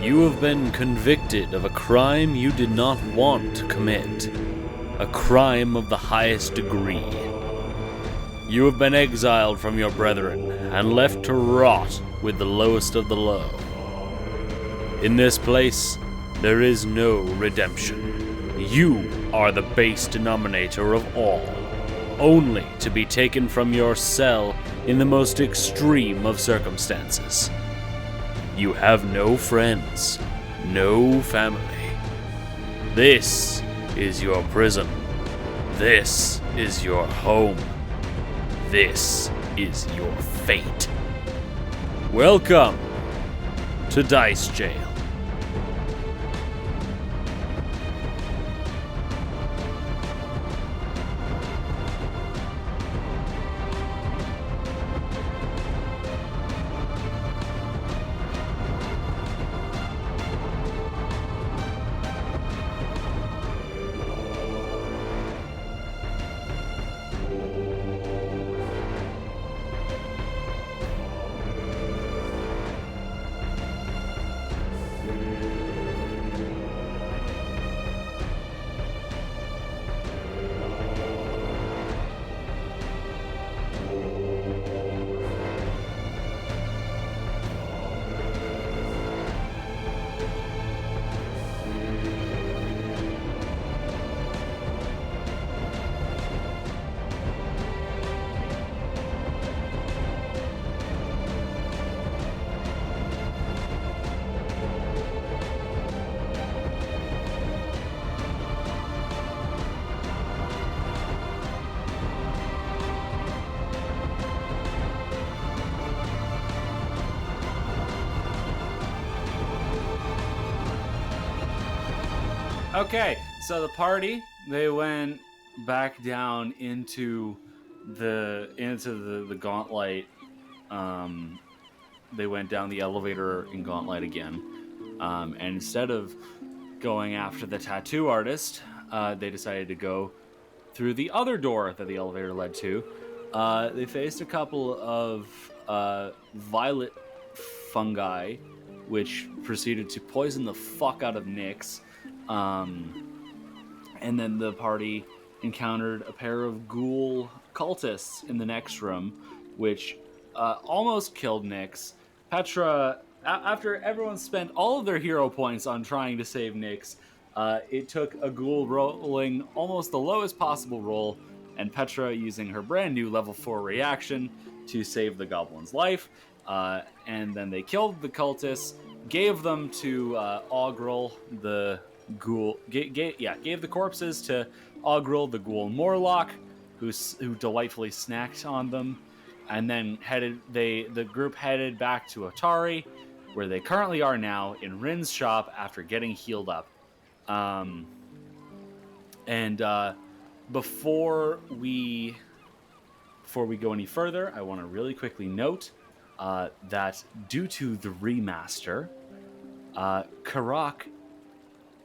You have been convicted of a crime you did not want to commit. A crime of the highest degree. You have been exiled from your brethren and left to rot with the lowest of the low. In this place, there is no redemption. You are the base denominator of all, only to be taken from your cell in the most extreme of circumstances. You have no friends, no family. This is your prison. This is your home. This is your fate. Welcome to Dice Jail. Okay, so the party, they went back down into the Gauntlet. They went down the elevator in Gauntlet again. And instead of going after the tattoo artist, they decided to go through the other door that the elevator led to. They faced a couple of violet fungi, which proceeded to poison the fuck out of Nyx. And then the party encountered a pair of ghoul cultists in the next room, which almost killed Nyx. Petra, after everyone spent all of their hero points on trying to save Nyx, it took a ghoul rolling almost the lowest possible roll, and Petra using her brand new level 4 reaction to save the goblin's life. And then they killed the cultists, gave them to Ogrel, the ghoul. Gave the corpses to Ogrel, the ghoul Morlock, who delightfully snacked on them, and then the group headed back to Atari, where they currently are now in Rin's shop after getting healed up. Before we go any further, I want to really quickly note that due to the remaster, Karak,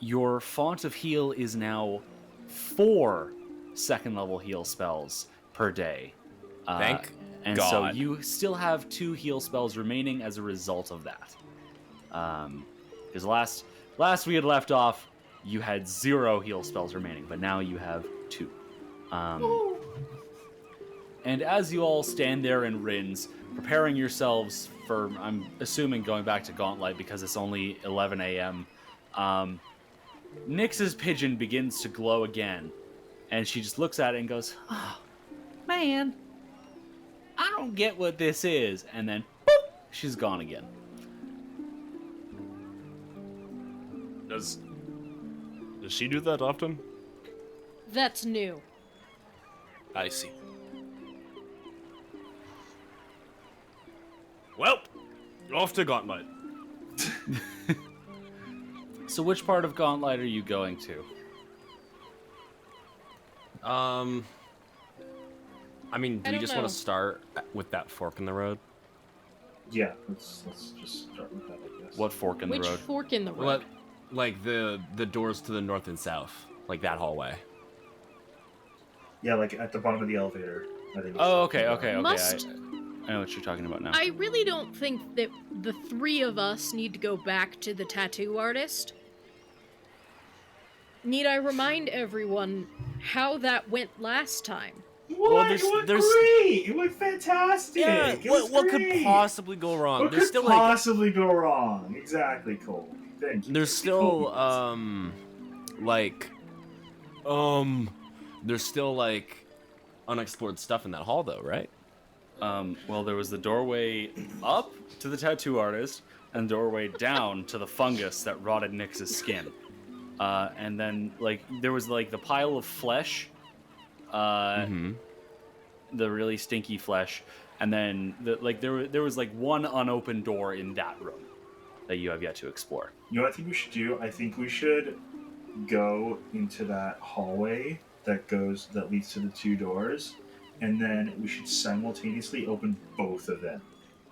your font of heal is now 4 second-level heal spells per day. Thank and God. so you still have 2 heal spells remaining as a result of that. Because last we had left off, you had 0 heal spells remaining, but now you have 2. And as you all stand there in Rin's, preparing yourselves for, I'm assuming, going back to Gauntlet because it's only 11 a.m., Nyx's pigeon begins to glow again, and she just looks at it and goes, "Oh, man, I don't get what this is." And then, boop, she's gone again. Does she do that often? That's new. I see. Well, off to Gauntlet. So which part of Gauntlet are you going to? I mean, do I we don't just know. want to start with that fork in the road? Yeah, let's just start with that, I guess. What fork in Which the road? fork in the road? What, like the doors to the north and south, like that hallway. Yeah, like at the bottom of the elevator. I think. Oh, okay. Must I know what you're talking about now. I really don't think that the three of us need to go back to the tattoo artist. Need I remind everyone how that went last time? What? It went great! It went fantastic! Yeah, It was what could great! possibly go wrong? What There's could still possibly go wrong? Exactly, Cole. Thank you. there's still there's still like unexplored stuff in that hall though, right? Well, there was the doorway up to the tattoo artist and the doorway down to the fungus that rotted Nyx's skin. And then, like, there was, like, the pile of flesh, the really stinky flesh, and then, there was, like, one unopened door in that room that you have yet to explore. You know what I think we should do? I think we should go into that hallway that leads to the two doors, and then we should simultaneously open both of them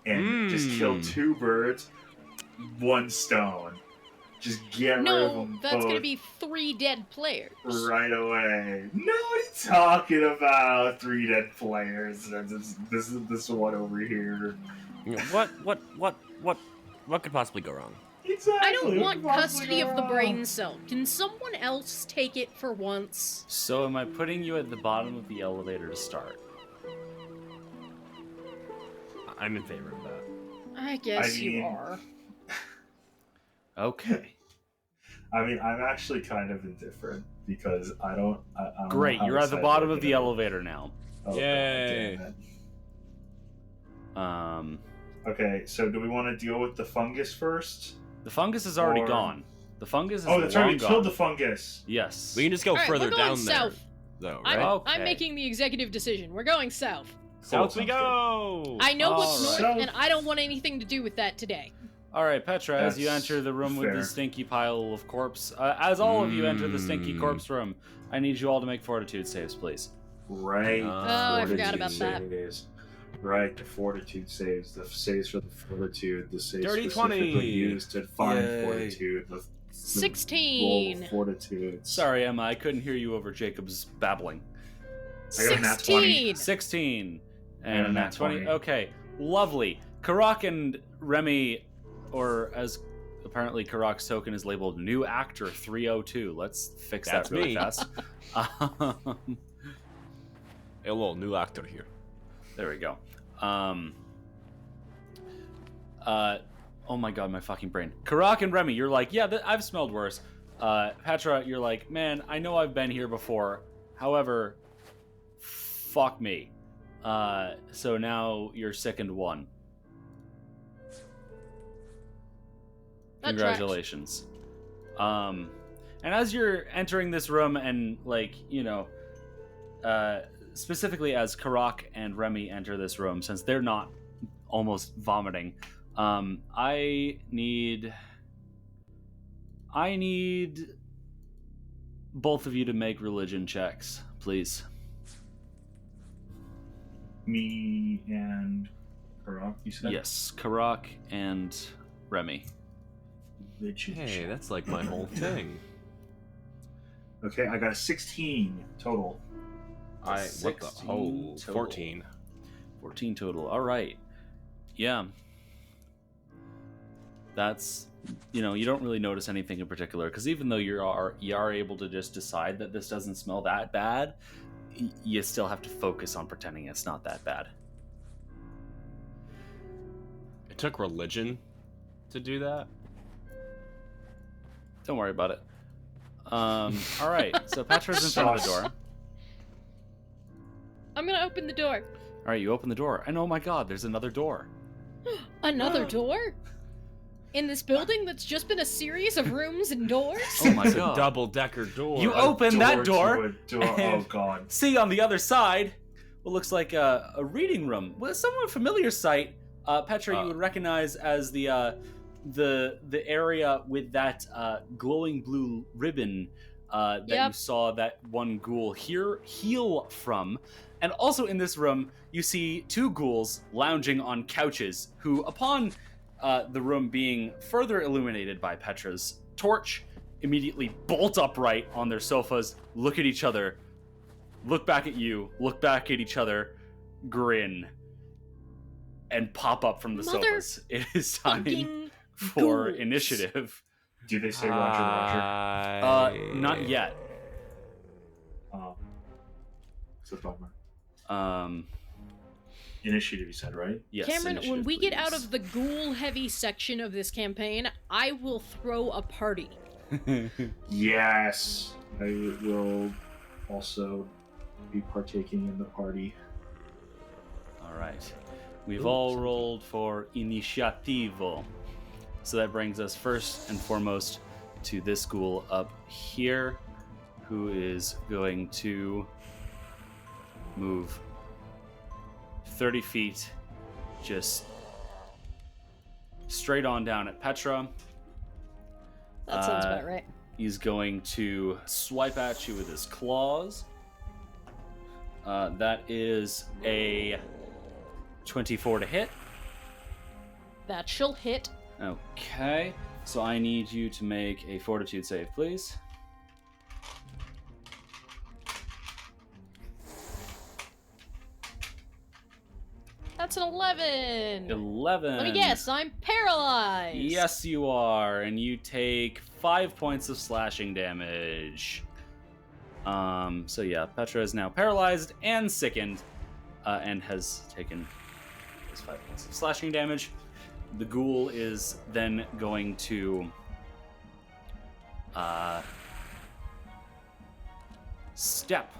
and just kill two birds, one stone. Just get rid of them that's both gonna be 3 dead players. right away. No, what are you talking about? 3 dead players. This is this one over here. You know, what could possibly go wrong? Exactly. I don't want What's custody of the going on? brain cell. Can someone else take it for once? So am I putting you at the bottom of the elevator to start? I'm in favor of that. I guess I you mean- are. Okay. I mean, I'm actually kind of indifferent because I don't know Great, how you're at the excited bottom I of get the about it. elevator now. Oh, Yay. damn it. Okay, so do we want to deal with the fungus first? The fungus is already Or- gone. The fungus is Oh, that's right. long We gone. killed the fungus. Yes. We can just go All right, further we're going down south. there, though, I'm, right? Okay. I'm making the executive decision. We're going south. South we Sounds go. I know what's All north, right. and I don't want anything to do with that today. All right, Petra, as you That's enter the room with fair. the stinky pile of corpse, as all of you enter the stinky Mm. corpse room, I need you all to make fortitude saves, please. Right. Oh, I forgot about that. saves. Right, the fortitude saves. The saves for the fortitude. The saves Dirty specifically 20. used to find Yay. fortitude. The roll 16. of fortitude. Sorry, Emma, I couldn't hear you over Jacob's babbling. I got a nat 20. 16. 16 And and a a nat nat 20. 20. Okay, lovely. Karak and Remy, or as apparently Karak's token is labeled New Actor 302. Let's fix That's that really me. fast. Hello, new actor here. There we go. Oh my god, my fucking brain. Karak and Remy, you're like, yeah, I've smelled worse. Petra, you're like, man, I know I've been here before. However, fuck me. So now you're sickened 1. That Congratulations. And as you're entering this room and, like, you know, specifically as Karak and Remy enter this room, since they're not almost vomiting, I need both of you to make religion checks, please. Me and Karak, you said? Yes, Karak and Remy. Religion Hey, check. that's like my whole thing. Okay, I got a 16 total. What the 16 whole total. 14. 14 total. All right. Yeah. That's, you know, you don't really notice anything in particular, because even though you are able to just decide that this doesn't smell that bad, you still have to focus on pretending it's not that bad. It took religion to do that. Don't worry about it. All right. So Petra's in front of the door. I'm gonna open the door. All right, you open the door, and oh my god, there's another door. Another door? In this building that's just been a series of rooms and doors? Oh my It's god. a double-decker door. You open that to door. a door. Oh and- god. See on the other side what looks like a reading room with a somewhat familiar sight. Petra, you would recognize as the area with that glowing blue ribbon that you Yep. saw that one ghoul heal from. And also in this room, you see 2 ghouls lounging on couches who, upon the room being further illuminated by Petra's torch, immediately bolt upright on their sofas, look at each other, look back at you, look back at each other, grin. and pop up from the sofas. It is time Fucking for ghouls. initiative. Do they say Roger, Roger? Not yet. Oh. It's a bummer. Initiative, you said, right? Yes, Cameron, when initiative, we get out please. of the ghoul-heavy section of this campaign, I will throw a party. Yes. I will also be partaking in the party. All right. We've all rolled for initiativo. So that brings us first and foremost to this ghoul up here, who is going to move 30 feet just straight on down at Petra. That sounds about right. He's going to swipe at you with his claws. That is a 24 to hit. That shall hit. Okay, so I need you to make a fortitude save, please. That's an 11. 11. Let me guess, I'm paralyzed. Yes, you are, and you take 5 points of slashing damage. So yeah, Petra is now paralyzed and sickened, and has taken his 5 points of slashing damage. The ghoul is then going to step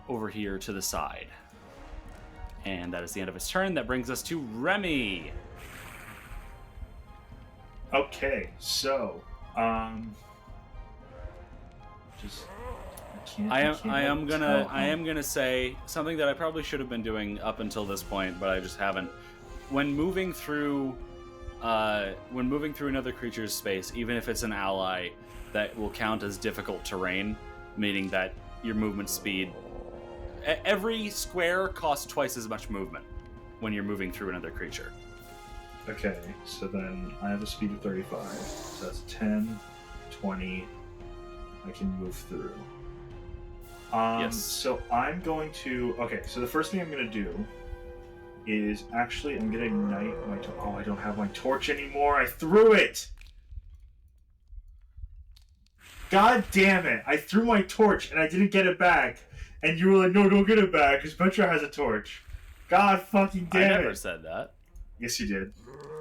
over here to the side. And that is the end of his turn. That brings us to Remy. Okay, so, just I am gonna say something that I probably should have been doing up until this point, but I just haven't. When moving through another creature's space, even if it's an ally, that will count as difficult terrain, meaning that your movement speed. Every square costs twice as much movement when you're moving through another creature. Okay, so then I have a speed of 35, so that's 10, 20, I can move through. Yes. So I'm going to, okay, so the first thing I'm going to do is actually, I'm going to ignite my, I don't have my torch anymore, I threw it! God damn it, I threw my torch and I didn't get it back. And you were like, no, don't get it back, because Petra has a torch. God fucking damn it. I never said that. Yes, you did.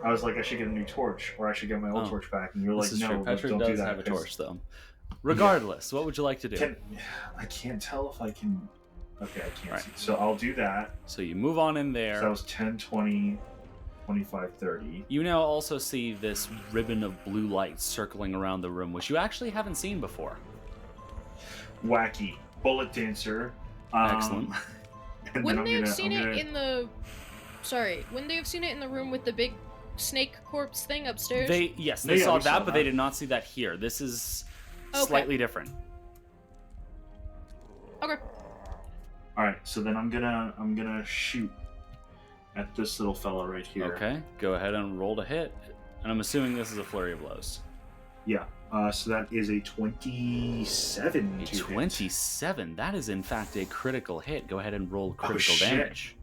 I was like, I should get a new torch, or I should get my old torch back. And you were like, This is no, true. Petra don't does do that. have a torch, though. Regardless, what would you like to do? I can't tell if I can... Okay, I can't Right. see. So I'll do that. So you move on in there. So that was 10, 20, 25, 30. You now also see this ribbon of blue light circling around the room, which you actually haven't seen before. Wacky. Bullet Dancer. Excellent. And Wouldn't then they have seen it in the... Sorry, wouldn't they have seen it in the room with the big snake corpse thing upstairs? They Yeah, saw we saw that, but that. they did not see that here. This is slightly different. Okay. Alright, so then I'm gonna shoot at this little fella right here. Okay, go ahead and roll to hit. And I'm assuming this is a flurry of blows. Yeah. So that is a 27 A to hit. 27. That is in fact a critical hit. Go ahead and roll critical shit. damage.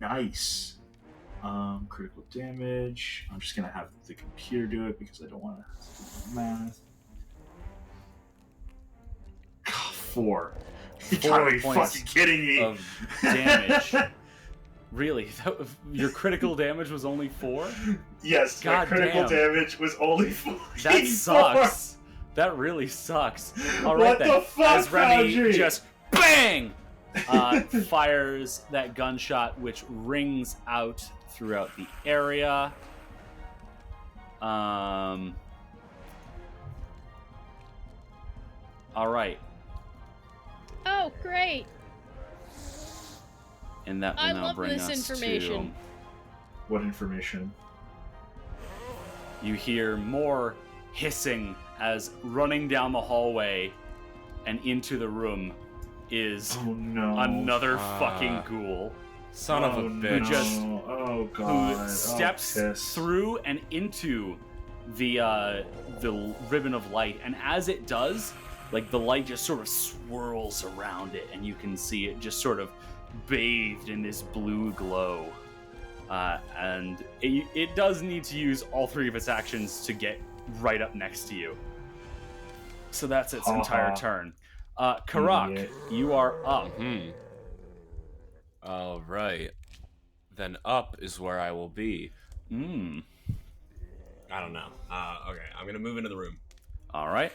Nice. Critical damage. I'm just gonna have the computer do it because I don't want to do math. 4. You gotta be points fucking kidding me. Of damage. Really? Your critical damage was only 4? Yes, my God critical damn. damage was only 4. That sucks. That really sucks. All right What then. the fuck, As Remy Foundry? just bang fires that gunshot, which rings out throughout the area. All right, Oh, great. and that will I now love bring this us information. What information? to. You hear more hissing as running down the hallway and into the room is Oh no. another fucking ghoul. Son of a bitch. just- Oh god. who steps piss. through and into the ribbon of light, and as it does, like the light just sort of swirls around it, and you can see it just sort of bathed in this blue glow. and it does need to use all 3 of its actions to get right up next to you. So that's its entire turn. Karak, you are up. All right. Then up is where I will be. Mm. I don't know. Okay, I'm gonna move into the room. All right.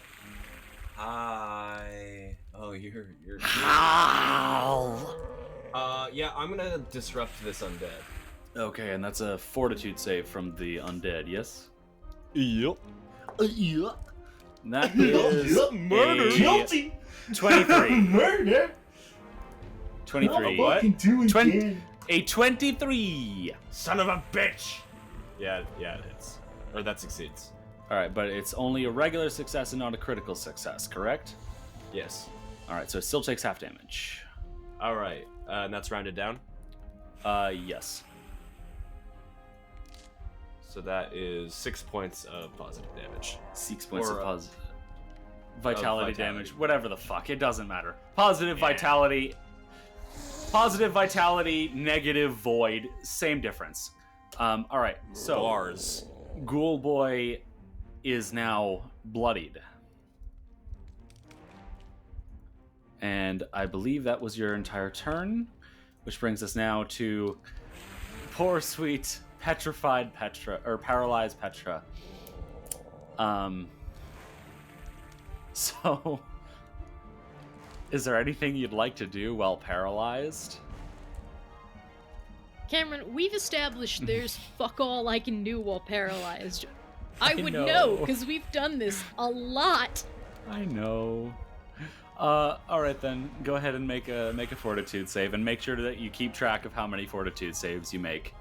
Hi. Oh, you're. Yeah, I'm gonna disrupt this undead. Okay, and that's a fortitude save from the undead, yes? Yep. That is Murder. Guilty. 23. Murder. 23. What? Do it 20 again. A 23. Son of a bitch! Yeah, it hits. Or that succeeds. All right, but it's only a regular success and not a critical success, correct? Yes. All right, so it still takes half damage. All right, and that's rounded down. Yes. So that is 6 points of positive damage. 6 points Or, of positive vitality vitality. damage, whatever the fuck, it doesn't matter. Positive Yeah. vitality, negative void, same difference. All right, so Bars. Ghoul Boy is now bloodied. And I believe that was your entire turn, which brings us now to poor sweet petrified Petra, or paralyzed Petra. So is there anything you'd like to do while paralyzed? Cameron, we've established there's fuck all I can do while paralyzed. I would know. know, because we've done this a lot. I know. All right then. Go ahead and make a fortitude save, and make sure that you keep track of how many fortitude saves you make.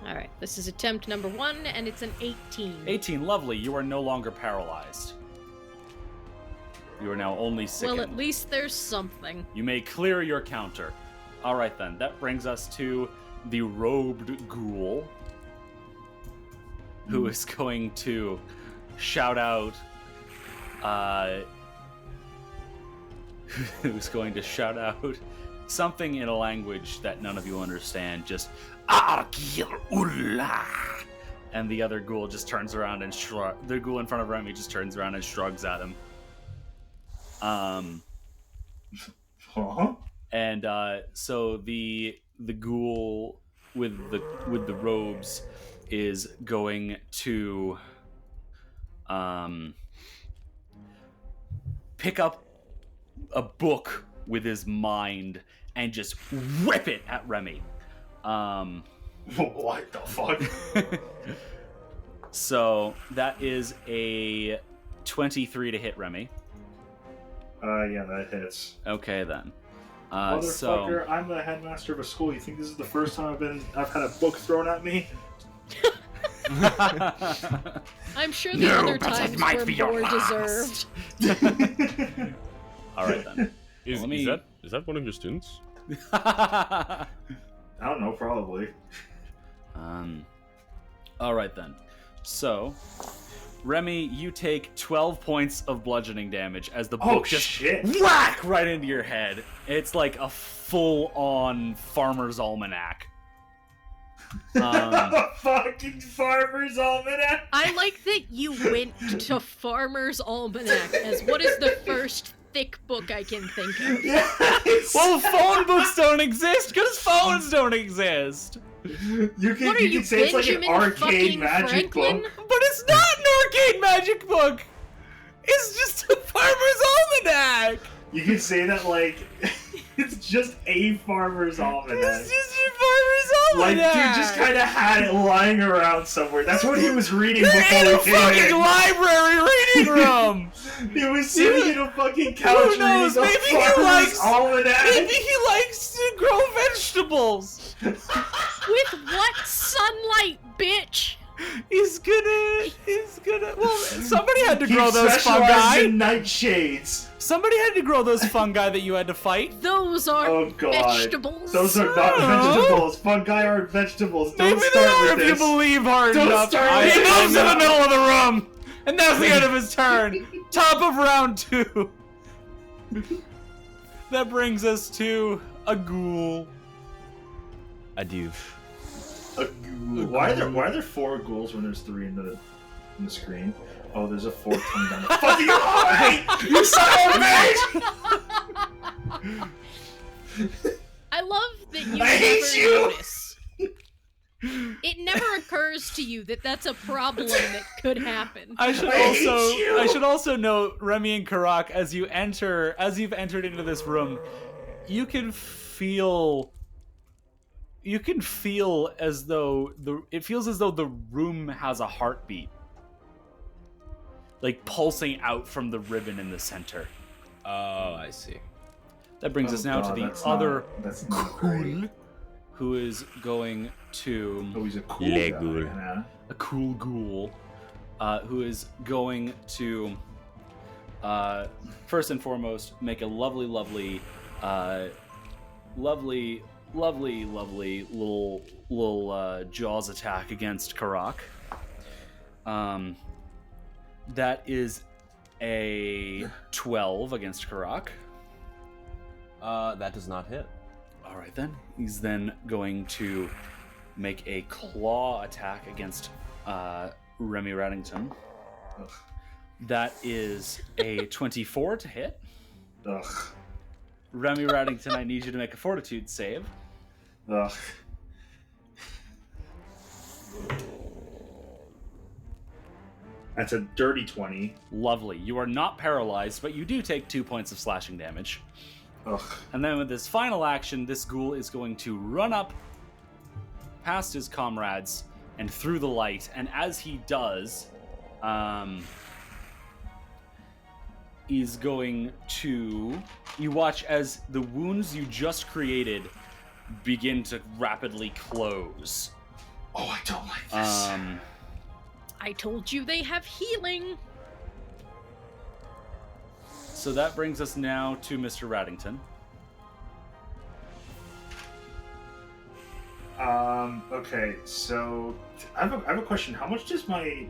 Alright, this is attempt number 1, and it's an 18. 18, lovely. You are no longer paralyzed. You are now only sickened. Well, at least there's something. You may clear your counter. All right then. That brings us to the robed ghoul, who is going to shout out. Who's going to shout out something in a language that none of you understand. Just Arkir-Ulla. And the other ghoul just turns around and the ghoul in front of Remy just turns around and shrugs at him. And so the ghoul with the robes is going to pick up a book with his mind and just whip it at Remy. What the fuck? So that is a 23 to hit Remy. Yeah, that hits. Okay then. Motherfucker, I'm the headmaster of a school. You think this is the first time I've had a book thrown at me? I'm sure the other times were more deserved. All right then. Is that one of your students? I don't know, probably. All right then. So, Remy, you take 12 points of bludgeoning damage as the book just whack right into your head. It's like a full-on Farmer's Almanac. Fucking Farmer's Almanac! I like that you went to Farmer's Almanac as what is the first thick book I can think of. Yes! Well, phone books don't exist because phones don't exist. You What are can you, say it's like an Benjamin arcade fucking magic Franklin? book. But it's not an arcade magic book. It's just a Farmer's Almanac. You can say that like it's just a Farmer's Almanac. It's just a Farmer's Like, Almanac. dude just kind of had it lying around somewhere. That's what he was reading There before ain't we a came fucking in. library reading room. He was sitting in a fucking couch Who knows? reading Maybe the he Farmer's likes. Almanac. Maybe he likes to grow vegetables. With what sunlight, bitch? He's gonna. Well, somebody had to He grow those specializes fungi. in nightshades. Somebody had to grow those fungi that you had to fight. Those are Oh god. vegetables. Those are not Oh. vegetables. Fungi aren't vegetables. Don't Maybe they start are with if this. you believe hard Don't enough. start He with moves this. in the middle of the room, and that's the end of his turn. Top of round 2. That brings us to a ghoul. Adieu. A ghoul. Why are there 4 ghouls when there's 3 in the screen? Oh, there's a 4th coming down the fucking hallway! You son of a bitch! I love that you I hate never you! notice. It never occurs to you that that's a problem that could happen. I should also note, Remy and Karak, as you've entered into this room, you can feel as though it feels as though the room has a heartbeat, like pulsing out from the ribbon in the center. Oh, I see. That brings us now to the other that's not ghoul, great. who is going to Oh, he's a cool Le guy. ghoul. Yeah. a cool ghoul, who is going to first and foremost make a lovely little jaws attack against Karak. That is a 12 against Karak. That does not hit. All right, then. He's then going to make a claw attack against Remy Raddington. Ugh. That is a 24 to hit. Ugh. Remy Raddington, I need you to make a fortitude save. Ugh. That's a dirty 20. Lovely. You are not paralyzed, but you do take 2 points of slashing damage. Ugh. And then with this final action, this ghoul is going to run up past his comrades and through the light. And as he does, he's going to... You watch as the wounds you just created begin to rapidly close. Oh, I don't like this. I told you they have healing. So that brings us now to Mr. Raddington. Okay, so I have a question. How much does my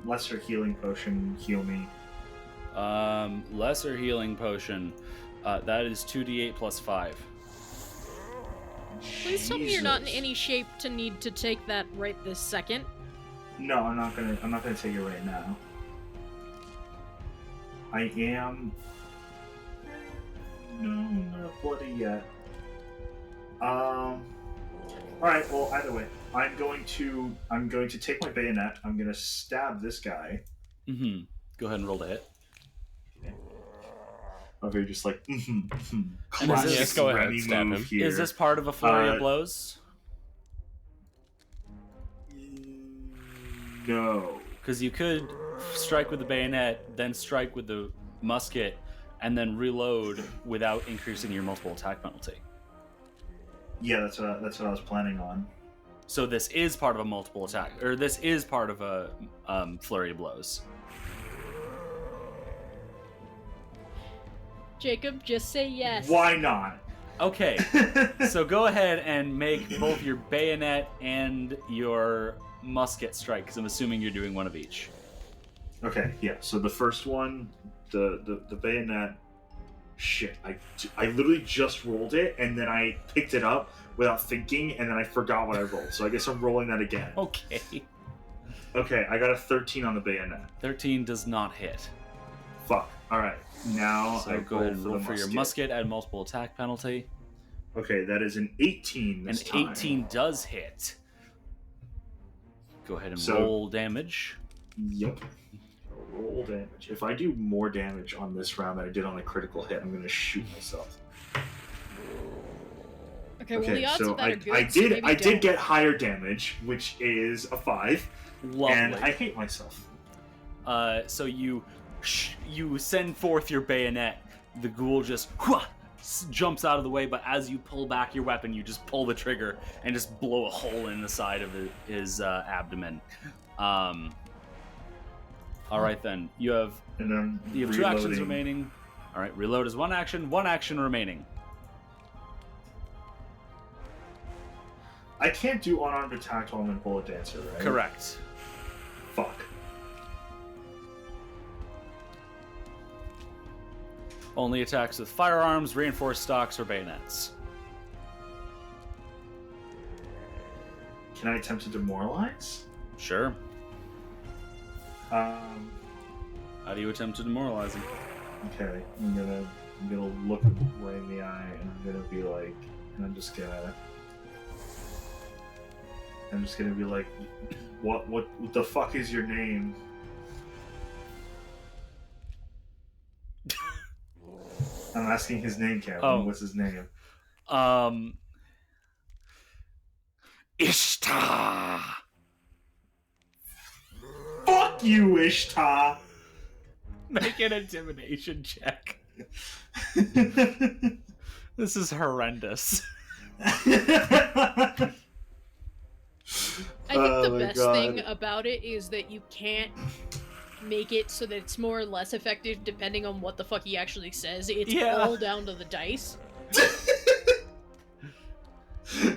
lesser healing potion heal me? Lesser healing potion. That is 2d8 plus 5. Please tell me you're not in Jesus. any shape to need to take that right this second. No, I'm not gonna take it right now. I am. No, not bloody yet. All right. Well, either way, I'm going to take my bayonet. I'm gonna stab this guy. Mm-hmm. Go ahead and roll to hit. Okay, just like And classic is this- go ahead, Remy stab move him. here. Is this part of a flurry of blows? No. Because you could strike with the bayonet, then strike with the musket, and then reload without increasing your multiple attack penalty. Yeah, that's what I was planning on. So this is part of a multiple attack, or this is part of a flurry of blows. Jacob, just say yes. Why not? Okay, so go ahead and make both your bayonet and your musket strike, because I'm assuming you're doing one of each. Okay, yeah. So the first one, the bayonet. Shit, I literally just rolled it and then I picked it up without thinking and then I forgot what I rolled. So I guess I'm rolling that again. Okay. Okay, I got a 13 on the bayonet. 13 does not hit. Fuck. All right, now So I go ahead and roll the for your musket, add multiple attack penalty. Okay, that is an 18 this An time. 18 does hit. Go ahead and So- roll damage. Yep. Roll damage. If I do more damage on this round than I did on a critical hit, I'm gonna shoot myself. Okay, well, the odds so of that are good. I so did maybe I did don't. get higher damage, which is a 5, Lovely. and I hate myself. So you send forth your bayonet. The ghoul just jumps out of the way, but as you pull back your weapon, you just pull the trigger and just blow a hole in the side of his abdomen. All right, then you have And then you have 2 actions remaining. All right, reload is 1 action. 1 action remaining. I can't do unarmed attack while I'm in bullet dancer, right? Correct. Fuck. Only attacks with firearms, reinforced stocks, or bayonets. Can I attempt to demoralize? Sure. How Um, do you attempt to demoralize him? okay, I'm gonna look him right in the eye, and I'm gonna be like, and I'm just gonna be like, what the fuck is your name? I'm asking his name, Kevin. Oh. What's his name? Ishtar! Fuck you, Ishtar! Make an intimidation check. This is horrendous. I think the my best God. thing about it is that you can't make it so that it's more or less effective depending on what the fuck he actually says. It's all down to the dice.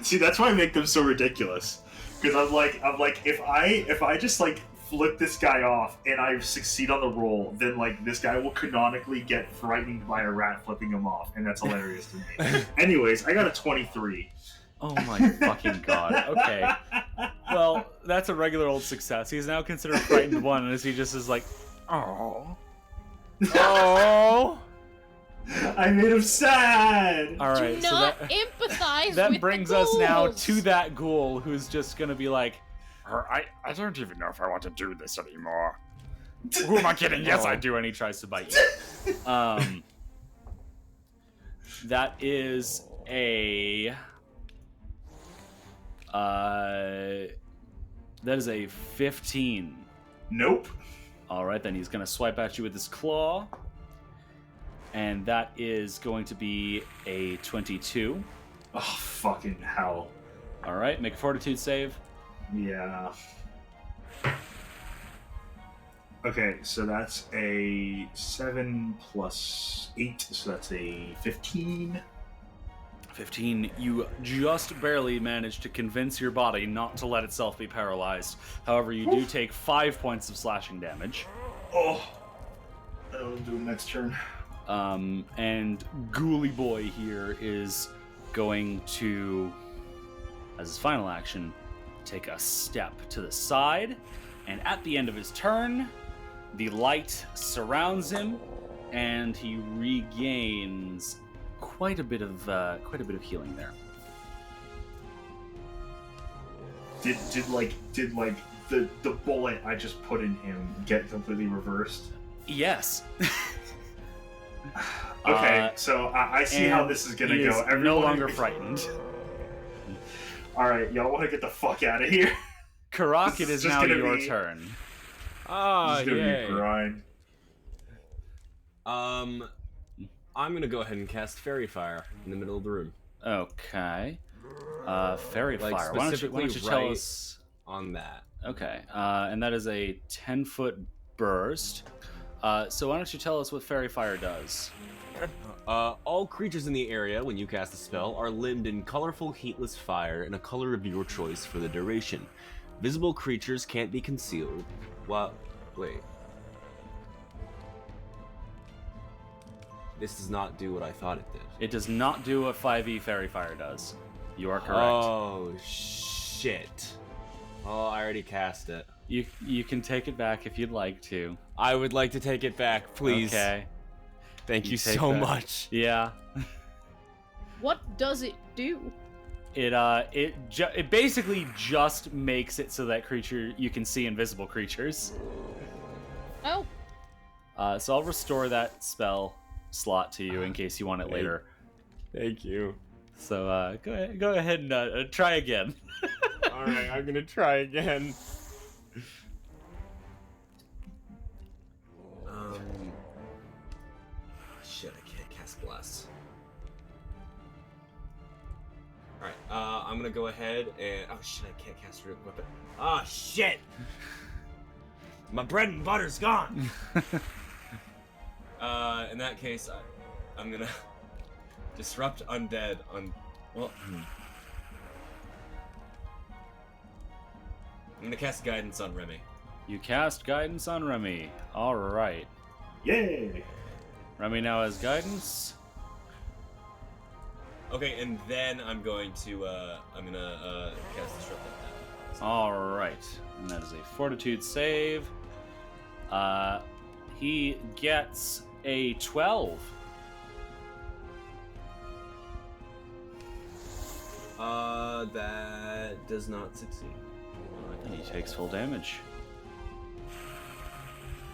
See, that's why I make them so ridiculous. Because I'm like, if I just like flip this guy off and I succeed on the roll, then like this guy will canonically get frightened by a rat flipping him off, and that's hilarious to me. Anyways, I got a 23. Oh my fucking god. Okay. Well, that's a regular old success. He's now considered frightened one, as he just is like, oh. Oh. I made him sad. All right. Do So not that, empathize that with brings the us now ghouls. to that ghoul who's just gonna be like, I don't even know if I want to do this anymore. Who am I kidding? Yes, I do. And he tries to bite you. That is a. That is a 15. Nope. All right, then he's going to swipe at you with his claw. And that is going to be a 22. Oh, fucking hell. All right, make a fortitude save. Yeah. Okay, so that's a 7 plus 8, so that's a 15. 15. You just barely managed to convince your body not to let itself be paralyzed. However, you do take 5 points of slashing damage. Oh. I'll do it next turn. And Ghoulie Boy here is going to, as his final action, take a step to the side. And at the end of his turn, the light surrounds him, and he regains quite a bit of healing there. Did the bullet I just put in him get completely reversed? Yes. Okay, so I see how this is gonna he go. is Everyone no longer frightened. All right, y'all want to get the fuck out of here? Karak, This it is is just now gonna your be- turn. Ah, This is gonna yay. be a grind. I'm gonna go ahead and cast Fairy Fire in the middle of the room. Okay. Fairy Like, Fire. Why don't you specifically tell right- us? On that. Okay. And that is a 10-foot burst. So why don't you tell us what Fairy Fire does? All creatures in the area, when you cast a spell, are limbed in colorful, heatless fire in a color of your choice for the duration. Visible creatures can't be concealed. Wait. This does not do what I thought it did. It does not do what 5e Fairy Fire does. You are correct. Oh, shit. Oh, I already cast it. You can take it back if you'd like to. I would like to take it back, please. Okay. Thank you take so that. much. Yeah. What does it do? It basically just makes it so that creature you can see invisible creatures. Oh, So I'll restore that spell slot to you in case you want it later. Thank you. So go ahead and try again. All right, I'm gonna try again. Shit, I can't cast Bless. Alright, I'm gonna go ahead and... Oh shit, I can't cast Root Weapon. Ah, shit! My bread and butter's gone! In that case, I'm gonna disrupt undead on... Well, I'm gonna cast Guidance on Remy. You cast Guidance on Remy. All right. Yay! Remy now has guidance. Okay, and then I'm going to cast Disrupt on that. All right, and that is a Fortitude save. He gets a 12. That does not succeed. And he takes full damage.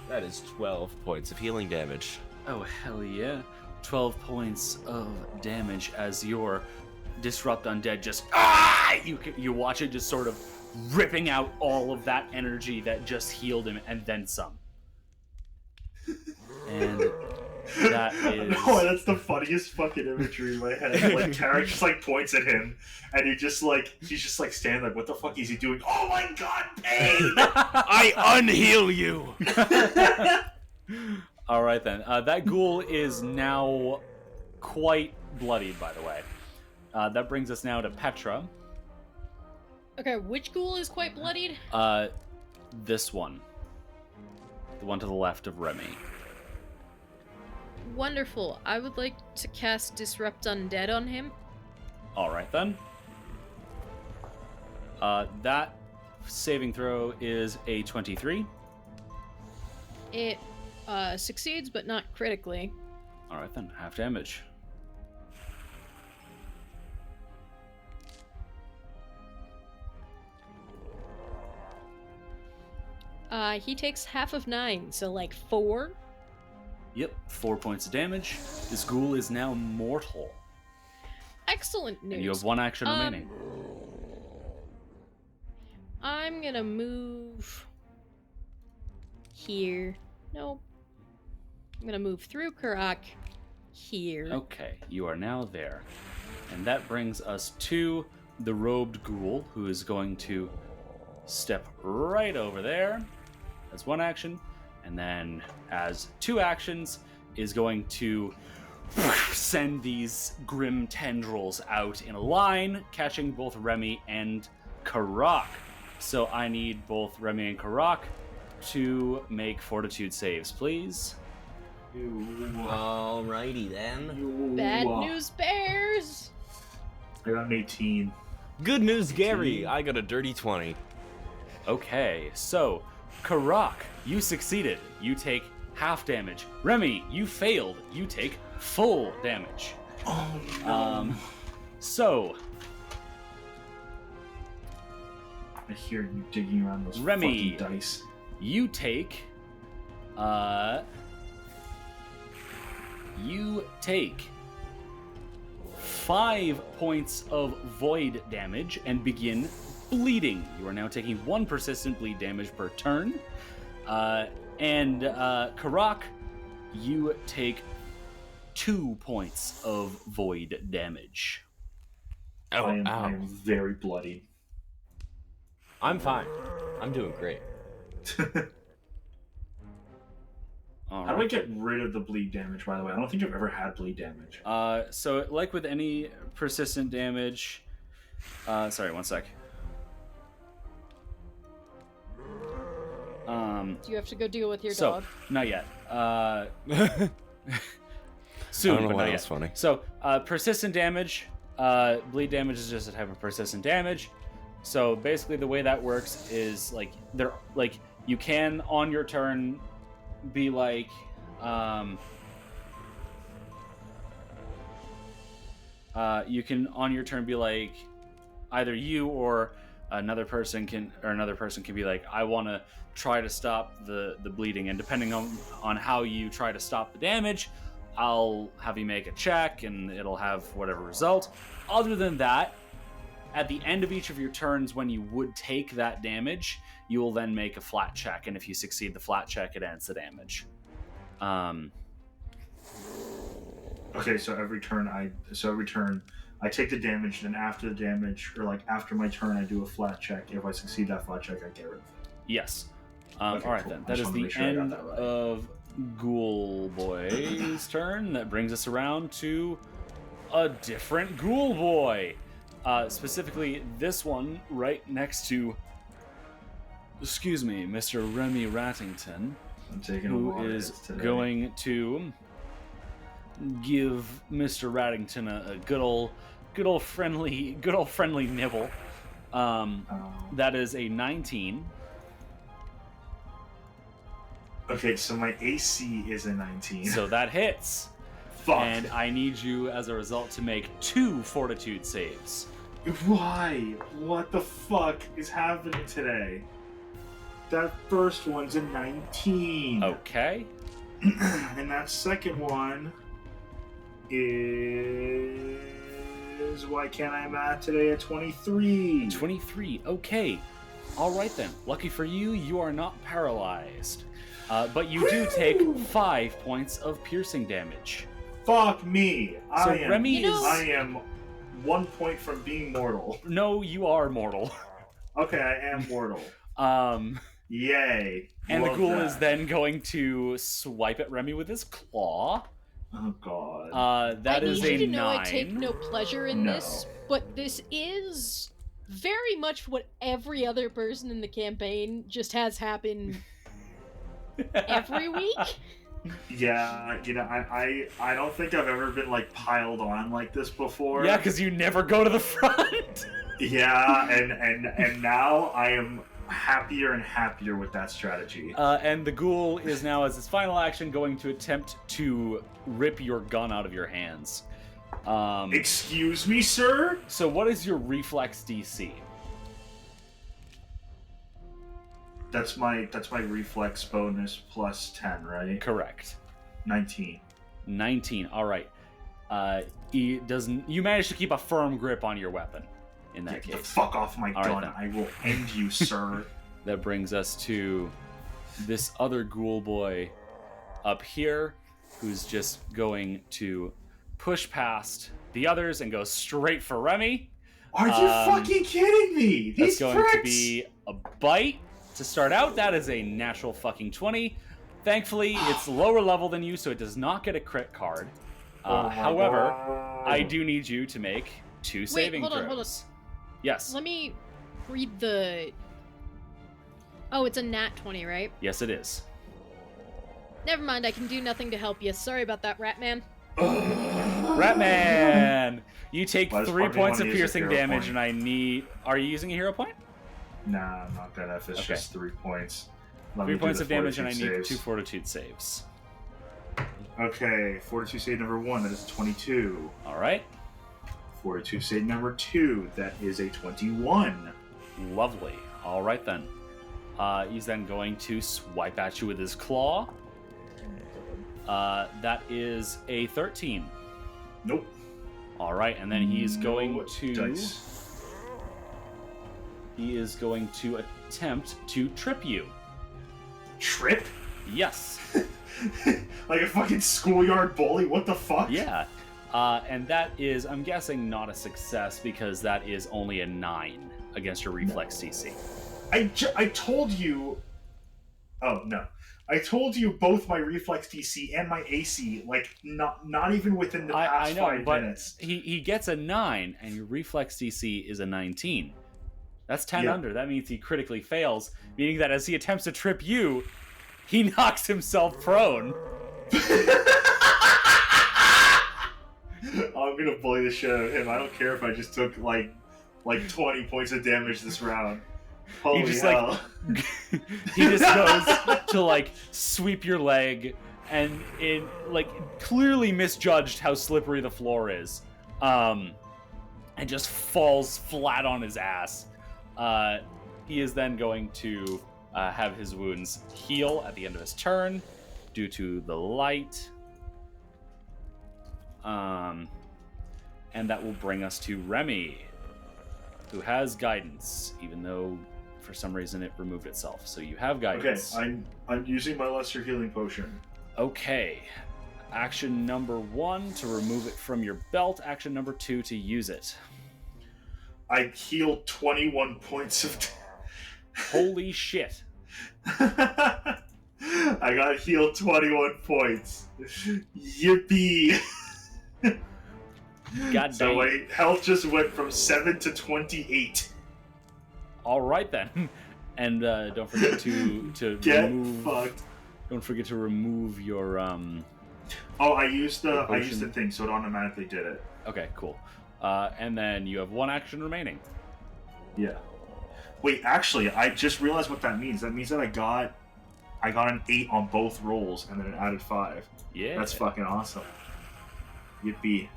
That is 12 points of healing damage. Oh, hell yeah. 12 points of damage as your Disrupt Undead just... You watch it just sort of ripping out all of that energy that just healed him and then some. And that is... Oh, that's the funniest fucking imagery in my head. Like, Tarek just, like, points at him, and he's just, like, standing like, what the fuck is he doing? Oh my god, pain! I unheal you! All right, then. That ghoul is now quite bloodied, by the way. That brings us now to Petra. Okay, which ghoul is quite bloodied? This one. The one to the left of Remy. Wonderful. I would like to cast Disrupt Undead on him. All right, then. That saving throw is a 23. It succeeds, but not critically. All right, then. Half damage. He takes half of 9, so like 4. Yep, 4 points of damage. This ghoul is now mortal. Excellent news. And you have 1 action remaining. I'm gonna move here. Nope. I'm gonna move through Karak here. Okay, you are now there. And that brings us to the robed ghoul, who is going to step right over there as 1 action, and then as 2 actions is going to send these grim tendrils out in a line, catching both Remy and Karak. So I need both Remy and Karak to make fortitude saves, please. Alrighty then. Bad news bears! I got an 18. Good news, Gary. I got a dirty 20. Okay, so Karak, you succeeded. You take half damage. Remy, you failed. You take full damage. Oh no. So I hear you digging around those Remy, fucking dice. you take 5 points of void damage and begin bleeding. You are now taking 1 persistent bleed damage per turn. And Karak, you take 2 points of void damage. I am very bloody. I'm fine. I'm doing great. All How do I get rid of the bleed damage, by the way? I don't think I've ever had bleed damage. So, like with any persistent damage... sorry, 1 sec. Do you have to go deal with your dog? Not yet. Soon, I don't know but why not that's yet. funny. So, persistent damage. Bleed damage is just a type of persistent damage. So basically, the way that works is you can on your turn be like, you can on your turn be like, either you or another person can be like, I want to try to stop the bleeding, and depending on how you try to stop the damage, I'll have you make a check and it'll have whatever result. Other than that, at the end of each of your turns, when you would take that damage, you will then make a flat check, and if you succeed the flat check, it ends the damage. Okay, so every turn I take the damage, then after the damage, or like after my turn, I do a flat check. If I succeed that flat check, I get rid of it. Yes. Okay, all right, cool. then. I That just is wanted to the make sure I got end that right. of Ghoul Boy's turn. That brings us around to a different Ghoul Boy. Specifically, this one right next to, Mr. Remy Rattington, I'm taking a who lot of is hits today. going to give Mr. Raddington a good old friendly nibble. That is a 19. Okay, so my AC is a 19. So that hits. Fuck. And I need you, as a result, to make 2 fortitude saves. Why? What the fuck is happening today? That first one's a 19. Okay. And that second one is... Why can't I math today at 23? 23. Okay. All right then. Lucky for you, you are not paralyzed. But you do take 5 points of piercing damage. Fuck me. So I Remy I am 1 point from being mortal. No, you are mortal. Okay, I am mortal. Yay. And Love the ghoul that. is then going to swipe at Remy with his claw. Oh god. That is I need a you to know 9. I take no pleasure in No. this, but this is very much what every other person in the campaign just has happen every week. Yeah, you know, I don't think I've ever been like piled on like this before. Yeah, because you never go to the front. Yeah, and now I am happier and happier with that strategy. And the ghoul is now, as his final action, going to attempt to rip your gun out of your hands. Excuse me, sir? So what is your reflex DC? That's my reflex bonus plus 10, right? Correct. 19. 19. All right. He doesn't. You manage to keep a firm grip on your weapon. In that Get the case, fuck off my All right, gun. then. I will end you, sir. that brings us to this other ghoul boy up here, who's just going to push past the others and go straight for Remy. Are you fucking kidding me? These That's going pricks! to be a bite to start out. That is a natural fucking 20. Thankfully, it's lower level than you, so it does not get a crit card. Oh my However, God. I do need you to make 2 saving hold on, throws. Yes. Let me read the... Oh, it's a nat 20, right? Yes, it is. Never mind, I can do nothing to help you. Sorry about that, Ratman. Ratman! You take Why does 3 part of me points wanna of use a piercing hero damage, point? and I need... Are you using a hero point? Nah, I'm not gonna if it's Okay. just 3 points. Let 3 me do points the of damage, and I fortitude need saves. 2 fortitude saves. Okay, fortitude save number 1, that is a 22. Alright. Fortitude save number 2, that is a 21. Lovely. Alright then. He's then going to swipe at you with his claw. That is a 13. Nope. Alright, and then he's going No to... dice. He is going to attempt to trip you. Trip? Yes. Like a fucking schoolyard bully? What the fuck? Yeah. And that is, I'm guessing, not a success because that is only a 9 against your reflex DC. I told you... Oh, no. I told you both my reflex DC and my AC, like, not even within the I past know, 5 but minutes. he gets a 9, and your reflex DC is a 19. That's 10 Yeah. under. That means he critically fails, meaning that as he attempts to trip you, he knocks himself prone. I'm gonna bully the shit out of him. I don't care if I just took, like 20 points of damage this round. Holy just, hell. He just goes to, like, sweep your leg, and it, like, clearly misjudged how slippery the floor is. And just falls flat on his ass. He is then going to have his wounds heal at the end of his turn due to the light. And that will bring us to Remy, who has guidance, even though for some reason it removed itself. So you have Okay, guidance. I'm using my lesser healing potion. Okay. Action number 1 to remove it from your belt. Action number 2 to use it. I healed 21 points of Holy shit. I got healed 21 points. Yippee! God So dang. my health just went from 7 to 28. All right then. And don't forget to Get remove. fucked. Don't forget to remove your Oh, I used the thing, so it automatically did it. Okay, cool. And then you have 1 action remaining. Yeah. Wait, actually, I just realized what that means. That means that I got an 8 on both rolls, and then it added 5. Yeah. That's fucking awesome. Yippee.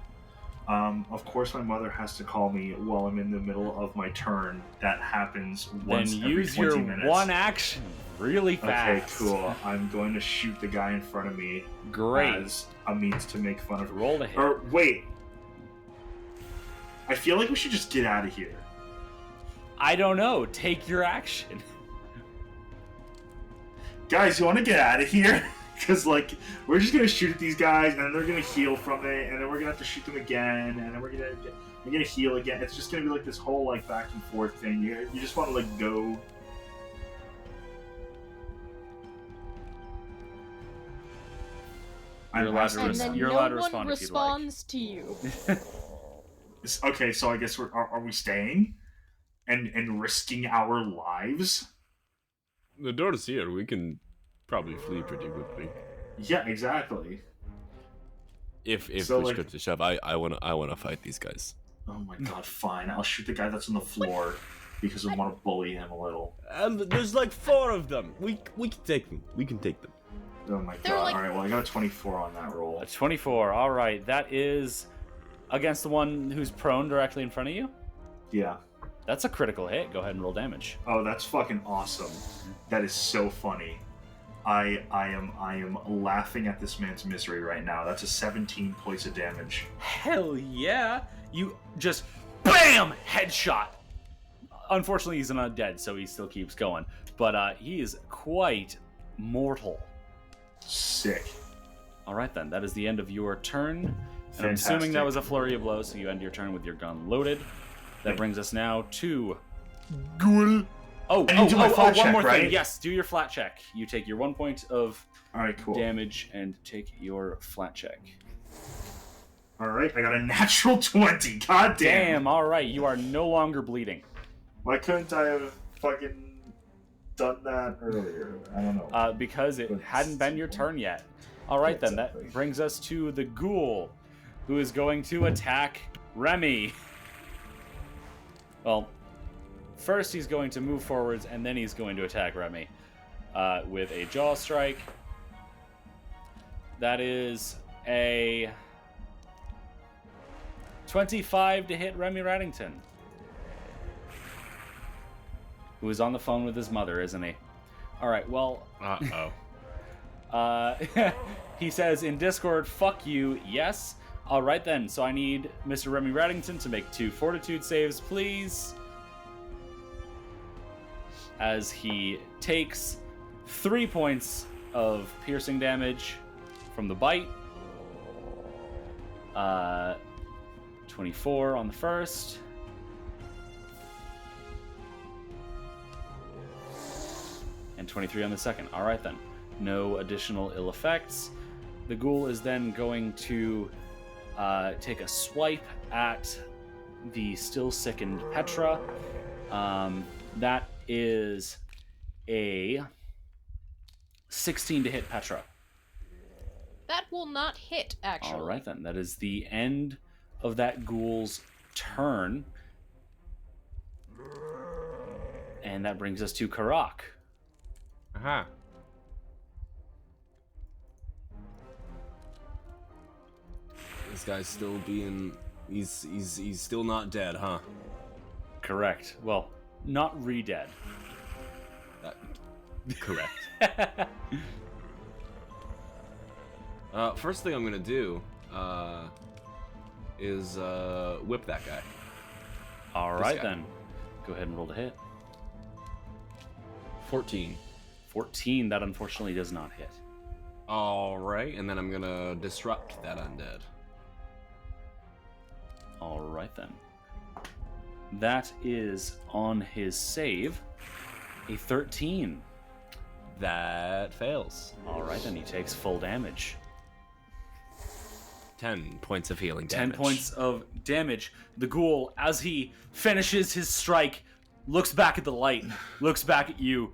Of course my mother has to call me while I'm in the middle of my turn. That happens once Then every use 20 your minutes. 1 action really Okay, fast. cool. I'm going to shoot the guy in front of me Great. as a means to make fun of Roll to hit. Or, wait. I feel like we should just get out of here. I don't know. Take your action. Guys, you want to get out of here? Because, like, we're just going to shoot at these guys, and then they're going to heal from it, and then we're going to have to shoot them again, and then we're going to heal again. It's just going to be, like, this whole, like, back and forth thing. You just want to, like, go. You're allowed to And res- then you're no allowed to one respond if you'd like. responds to you. Okay, so I guess are we staying? And risking our lives? The door is here. We can probably flee pretty quickly. Yeah, exactly. If So, push like- comes to shove, I wanna fight these guys. Oh my god, fine. I'll shoot the guy that's on the floor because I want to bully him a little. And there's like 4 of them. We can take them. We can take them. Oh my They're god. like- Alright, well, I got a 24 on that roll. A 24. All right. That is against the one who's prone directly in front of you. Yeah. That's a critical hit. Go ahead and roll damage. Oh, that's fucking awesome. That is so funny. I am laughing at this man's misery right now. That's a 17 points of damage. Hell yeah! You just BAM! Headshot! Unfortunately, he's not dead, so he still keeps going. But he is quite mortal. Sick. Alright then, that is the end of your turn. And I'm assuming that Fantastic. was a flurry of blows, so you end your turn with your gun loaded. That brings us now to Ghoul. And you do my flat one check, more thing. right? Yes, do your flat check. You take your 1 point of Alright, cool. damage and take your flat check. Alright, I got a natural 20. God damn. Damn, alright, you are no longer bleeding. Why couldn't I have fucking done that earlier? I don't know. Because it hadn't been your turn yet. Alright then, Exactly. that brings us to the Ghoul, who is going to attack Remy. Well, first he's going to move forwards, and then he's going to attack Remy with a jaw strike. That is a 25 to hit Remy Reddington, who is on the phone with his mother, isn't he? All right, well, he says in Discord, "Fuck you, yes." All right then, so I need Mr. Remy Reddington to make 2 fortitude saves, please. As he takes 3 points of piercing damage from the bite. 24 on the first. And 23 on the second. All right then. No additional ill effects. The ghoul is then going to take a swipe at the still sickened Petra. That is a 16 to hit Petra. That will not hit, actually. All right then. That is the end of that ghoul's turn. And that brings us to Karak. Aha. This guy's still being. He's still not dead, huh? Correct. Well, not re-dead. Correct. First thing I'm gonna do is whip that guy. All This right guy. then. Go ahead and roll the hit. 14. 14, that unfortunately does not hit. All right, and then I'm gonna disrupt that undead. All right then. That is on his save. A 13. That fails. All right then, he takes full damage. 10 points of healing 10 damage. points of damage. The ghoul, as he finishes his strike, looks back at the light, looks back at you,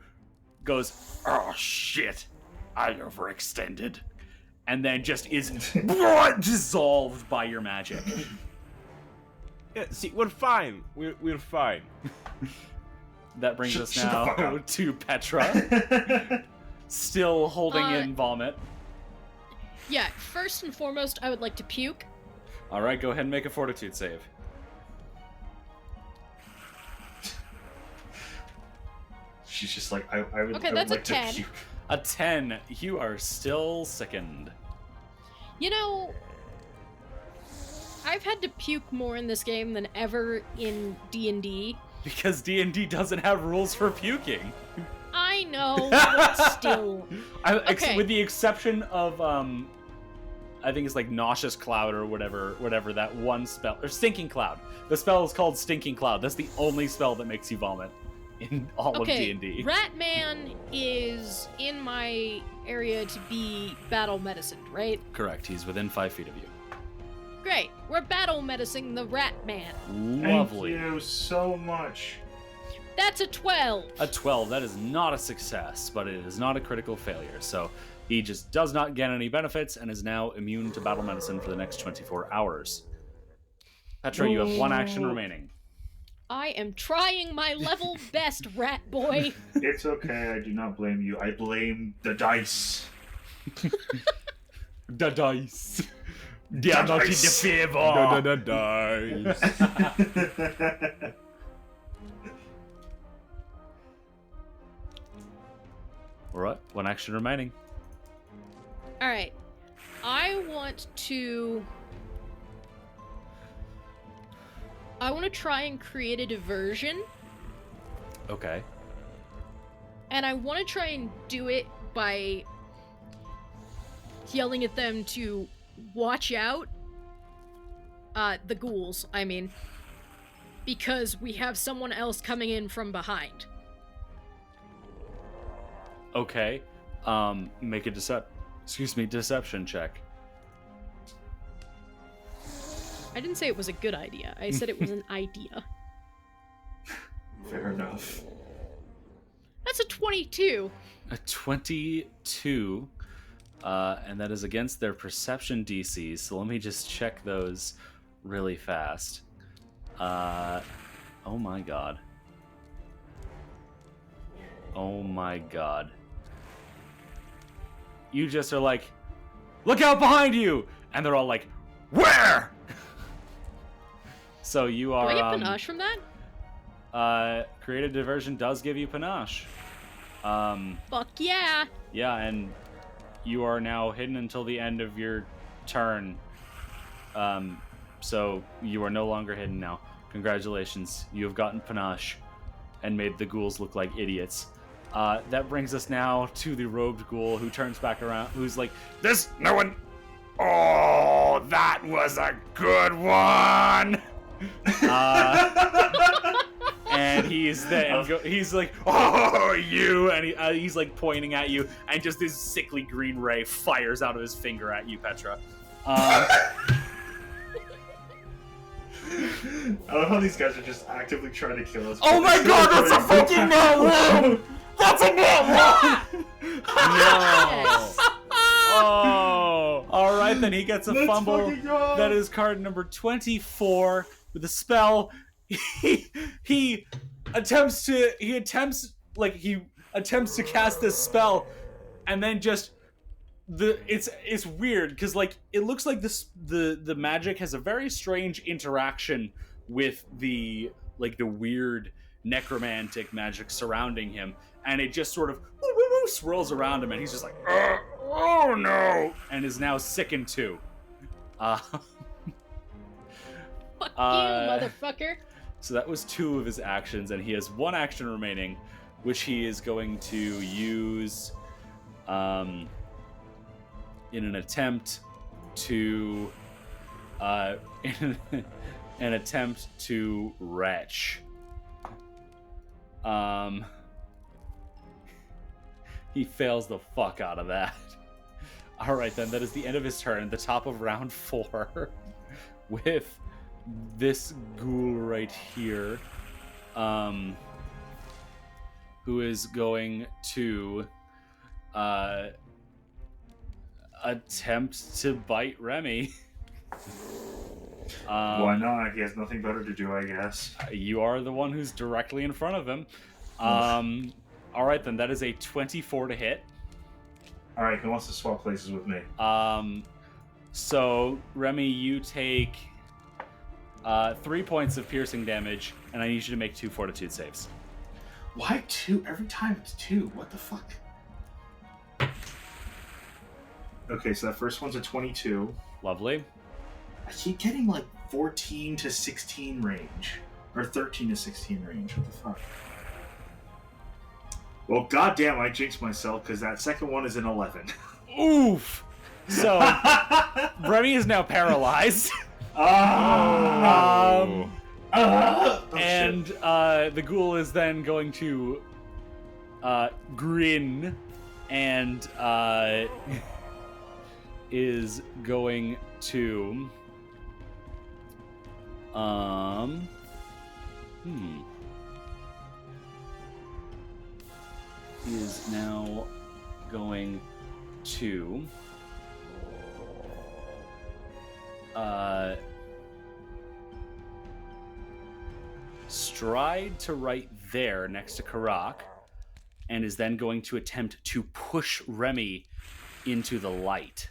goes, "Oh shit, I overextended," and then just is dissolved by your magic. Yeah, see, we're fine. We're fine. That brings us Shut the fuck now up. to Petra, still holding in vomit. Yeah, first and foremost, I would like to puke. All right, go ahead and make a fortitude save. She's just like, I would, Okay, I would that's a like to 10. puke. A 10. You are still sickened. You know, I've had to puke more in this game than ever in D&D. Because D&D doesn't have rules for puking. I know, but still. Okay. With the exception of, I think it's like Nauseous Cloud or whatever that one spell, or Stinking Cloud. The spell is called Stinking Cloud. That's the only spell that makes you vomit in all of D&D. Ratman is in my area to be battle medicined, right? Correct. He's within 5 feet of you. Great. We're battle medicing the Ratman. Lovely. Thank you so much. That's a 12. A 12. That is not a success, but it is not a critical failure. So he just does not get any benefits and is now immune to battle medicine for the next 24 hours. Petra, you have 1 action remaining. I am trying my level best, rat boy. It's okay, I do not blame you. I blame the dice. The dice. They are not in the favor. Dice. Alright, 1 action remaining. Alright. I want to try and create a diversion, Okay. and I want to try and do it by yelling at them to watch out. The ghouls, I mean. Because we have someone else coming in from behind. Okay. Make a deception check. I didn't say it was a good idea. I said it was an idea. Fair enough. That's a 22. A 22. And that is against their perception DCs, so let me just check those really fast. Oh my god. Oh my god. You just are like, look out behind you! And they're all like, where? So you are, Do I get panache from that? creative diversion does give you panache. Fuck yeah! Yeah, and you are now hidden until the end of your turn. So you are no longer hidden now. Congratulations, you have gotten panache and made the ghouls look like idiots. That brings us now to the robed ghoul who turns back around, who's like, no one. Oh, that was a good one. And he's like, oh, you, and he's like pointing at you, and just this sickly green ray fires out of his finger at you, Petra. I love how these guys are just actively trying to kill us. Oh my god, that's a fucking nat 1! That's a nat 1! Yes. Oh! Alright, then he gets a Let's fumble. fucking go! That is card number 24 with a spell. He attempts to cast this spell, and then just it's weird because like it looks like the magic has a very strange interaction with the weird necromantic magic surrounding him, and it just sort of swirls around him, and he's just like, oh no, and is now sickened too. Fuck you, motherfucker. So that was 2 of his actions, and he has 1 action remaining, which he is going to use in an attempt to retch. He fails the fuck out of that. Alright then, that is the end of his turn, the top of round 4, with this ghoul right here, who is going to attempt to bite Remy. Why not? He has nothing better to do, I guess. You are the one who's directly in front of him. All right, then. That is a 24 to hit. All right, who wants to swap places with me? So, Remy, you take 3 points of piercing damage, and I need you to make 2 fortitude saves. Why 2? Every time it's 2. What the fuck? Okay, so that first one's a 22. Lovely. I keep getting like 14 to 16 range. Or 13 to 16 range. What the fuck? Well, goddamn, I jinxed myself because that second one is an 11. Oof! So, Remy is now paralyzed. And the ghoul is then going to grin and is going to is now going to stride to right there next to Karak, and is then going to attempt to push Remy into the light.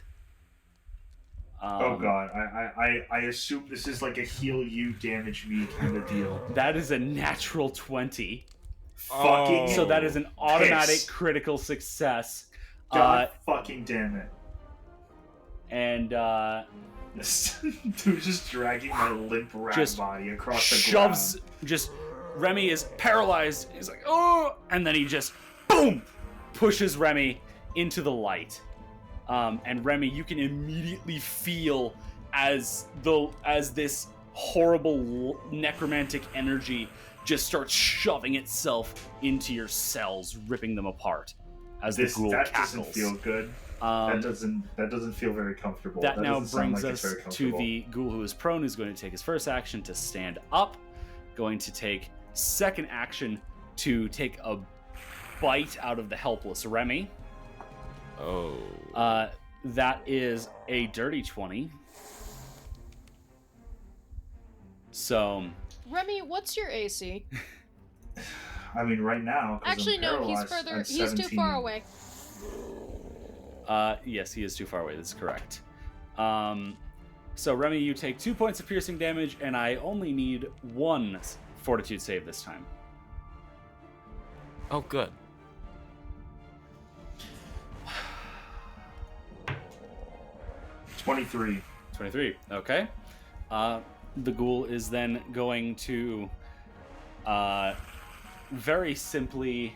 Oh god, I assume this is like a heal you, damage me kind of deal. That is a natural 20. Fucking So that is an automatic piss. critical success. God fucking damn it. And Dude just dragging my limp rat Just body across the shoves, ground. just, Remy is paralyzed. He's like, oh, and then he just, boom, pushes Remy into the light. And Remy, you can immediately feel as this horrible necromantic energy just starts shoving itself into your cells, ripping them apart as the ghoul that cackles. doesn't feel good. That doesn't feel very comfortable. That now doesn't sound brings like it's us very to comfortable. the ghoul who is prone, who's going to take his first action to stand up, going to take second action to take a bite out of the helpless Remy. Oh. That is a dirty 20. So, Remy, what's your AC? I mean, right now. 'Cause Actually, I'm no, he's paralyzed, further. I'm He's too 17. far away. yes, he is too far away. That's correct. So, Remy, you take 2 points of piercing damage, and I only need 1 fortitude save this time. Oh, good. $23. 23. Okay. The ghoul is then going to very simply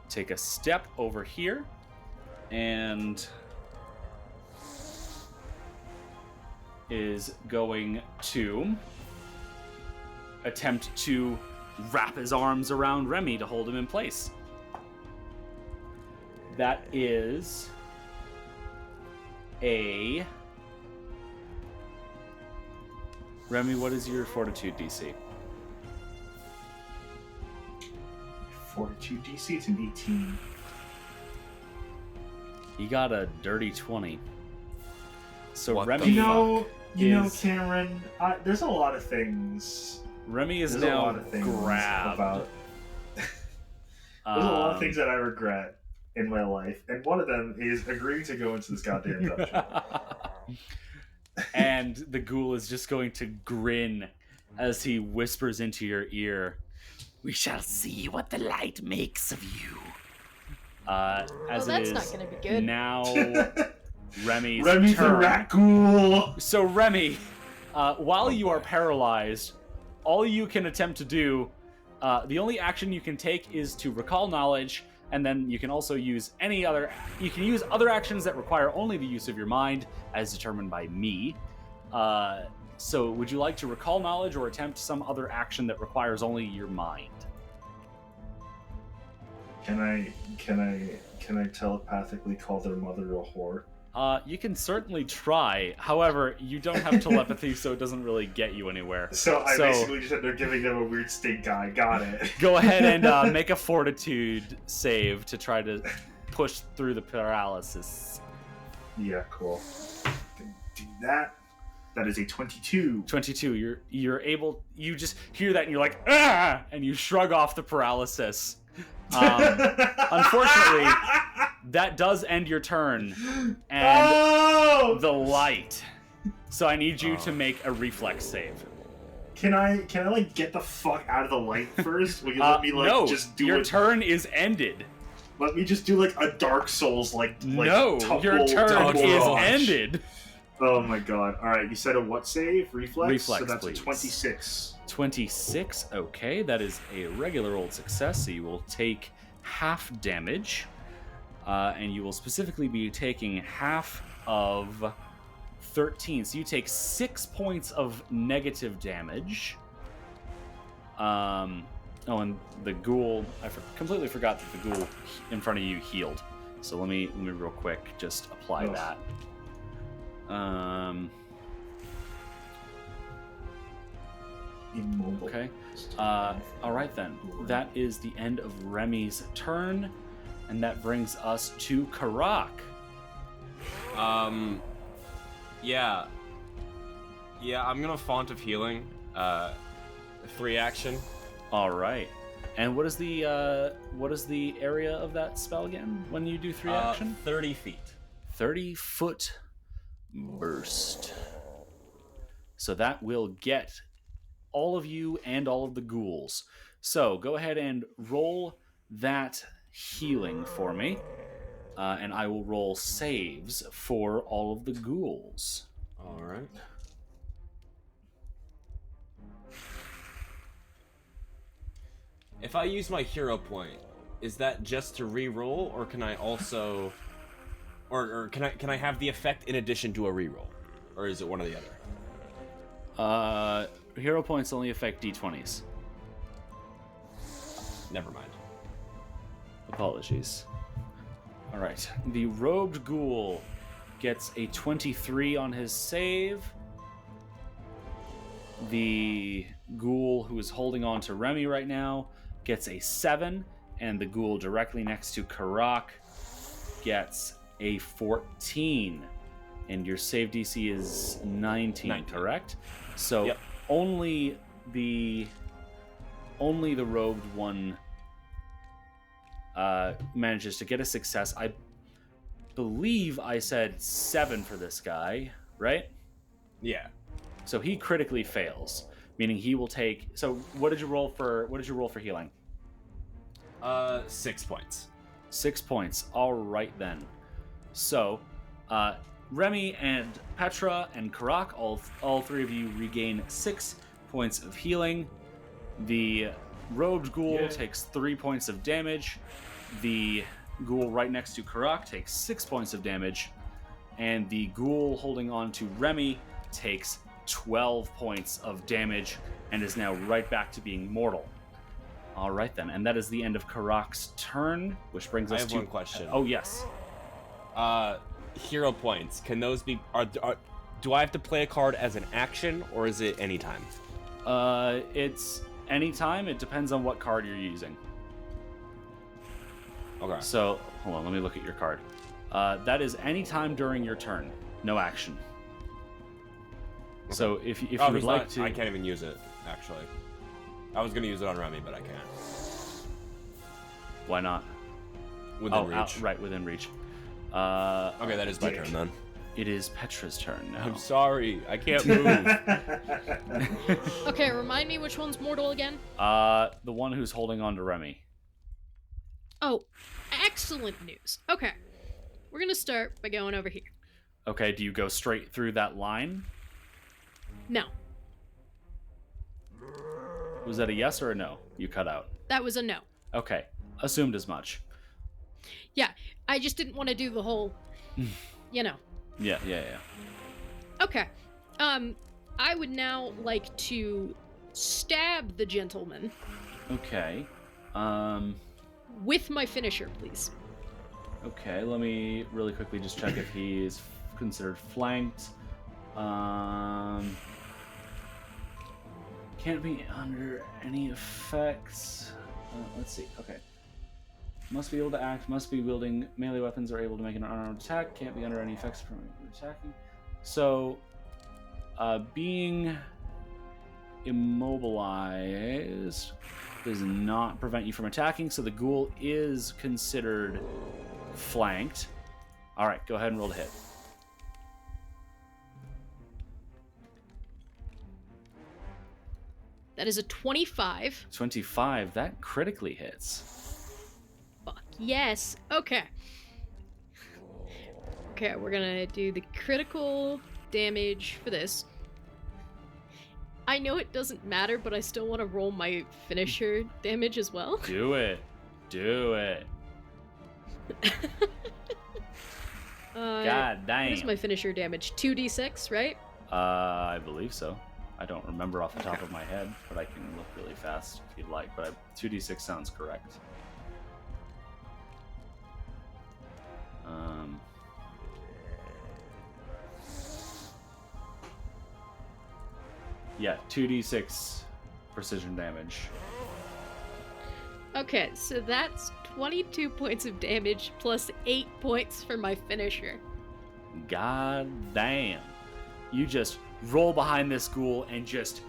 take a step over here and is going to attempt to wrap his arms around Remy to hold him in place. That is a... Remy, what is your fortitude DC? Fortitude DC, it's an 18. He got a dirty 20. So What Remy, the You know, is- Cameron, there's a lot of things. Remy is There's a now lot of things grabbed. about. There's a lot of things that I regret in my life, and one of them is agreeing to go into this goddamn dungeon. And the ghoul is just going to grin as he whispers into your ear, "We shall see what the light makes of you." As Well, that's not gonna be good. Now Remy's Remy the turn. rat ghoul. So Remy, while you are paralyzed, all you can attempt to do, the only action you can take is to recall knowledge, and then you can also use you can use other actions that require only the use of your mind, as determined by me. So would you like to recall knowledge or attempt some other action that requires only your mind? Can I telepathically call their mother a whore? You can certainly try. However, you don't have telepathy, so it doesn't really get you anywhere. So I basically just said they're giving them a weird stink eye. Got it. Go ahead and make a fortitude save to try to push through the paralysis. Yeah, cool. Can do that. That is a 22. 22. You're able. You just hear that and you're like, ah, and you shrug off the paralysis. Unfortunately, that does end your turn, and the light. So I need you to make a reflex save. Can I like get the fuck out of the light first? Will you let me like no, just do your it? turn is ended. Let me just do like a Dark Souls like No, your turn is ended. Oh my god. Alright, you said a what save? Reflex? Reflex, so that's please. a 26. 26. Okay, that is a regular old success. So you will take half damage, and you will specifically be taking half of 13. So you take 6 points of negative damage. Oh, and the ghoul. I completely forgot that the ghoul in front of you healed. So let me real quick just apply that. Immobile. Okay. All right then. That is the end of Remy's turn, and that brings us to Karak. Yeah, I'm gonna Font of Healing, 3 action. All right. And what is the area of that spell again when you do 3 action? 30 feet. 30-foot burst. So that will get all of you and all of the ghouls. So go ahead and roll that healing for me. And I will roll saves for all of the ghouls. All right. If I use my hero point, is that just to re-roll, or can I also, or can I have the effect in addition to a re-roll, or is it one or the other? Hero points only affect d20s. Never mind. Apologies. All right. The robed ghoul gets a 23 on his save. The ghoul who is holding on to Remy right now gets a 7, and the ghoul directly next to Karak gets a 14. And your save DC is 19. Correct? So yep. only the robed one manages to get a success. I believe I said 7 for this guy, right? Yeah. So he critically fails, meaning he will take. So what did you roll for healing? 6 points. 6 points. All right then. So, Remy and Petra and Karak, all 3 of you regain 6 points of healing. The robed ghoul takes 3 points of damage. The ghoul right next to Karak takes 6 points of damage. And the ghoul holding on to Remy takes 12 points of damage and is now right back to being mortal. All right then, and that is the end of Karak's turn, which brings us to... I have one question. Oh, yes. Hero points, can those be... do I have to play a card as an action, or is it anytime? It's anytime. It depends on what card you're using. Okay. So, hold on, let me look at your card. That is anytime during your turn. No action. Okay. So if you would like to... I can't even use it, actually. I was going to use it on Remy, but I can't. Why not? Within reach. Right, within reach. Okay, that is my turn then. It is Petra's turn now. I'm sorry, I can't move. Okay, remind me which one's mortal again? The one who's holding on to Remy. Oh, excellent news. Okay, we're gonna start by going over here. Okay, do you go straight through that line? No. Was that a yes or a no? You cut out. That was a no. Okay, assumed as much. Yeah, I just didn't want to do the whole, Yeah. Okay. I would now like to stab the gentleman. Okay. With my finisher, please. Okay, let me really quickly just check if he's considered flanked. Can't be under any effects. Let's see. Okay. Must be able to act. Must be wielding melee weapons or able to make an unarmed attack. Can't be under any effects from attacking. So, being immobilized does not prevent you from attacking. So the ghoul is considered flanked. All right, go ahead and roll to hit. That is a 25. 25. That critically hits. Fuck yes. Okay. Okay, we're gonna do the critical damage for this. I know it doesn't matter, but I still want to roll my finisher damage as well. Do it. Do it. God damn. What is my finisher damage? 2d6, right? I believe so. I don't remember off the top of my head, but I can look really fast if you'd like. But 2d6 sounds correct. Yeah, 2d6 precision damage. Okay, so that's 22 points of damage plus 8 points for my finisher. God damn. You just roll behind this ghoul and just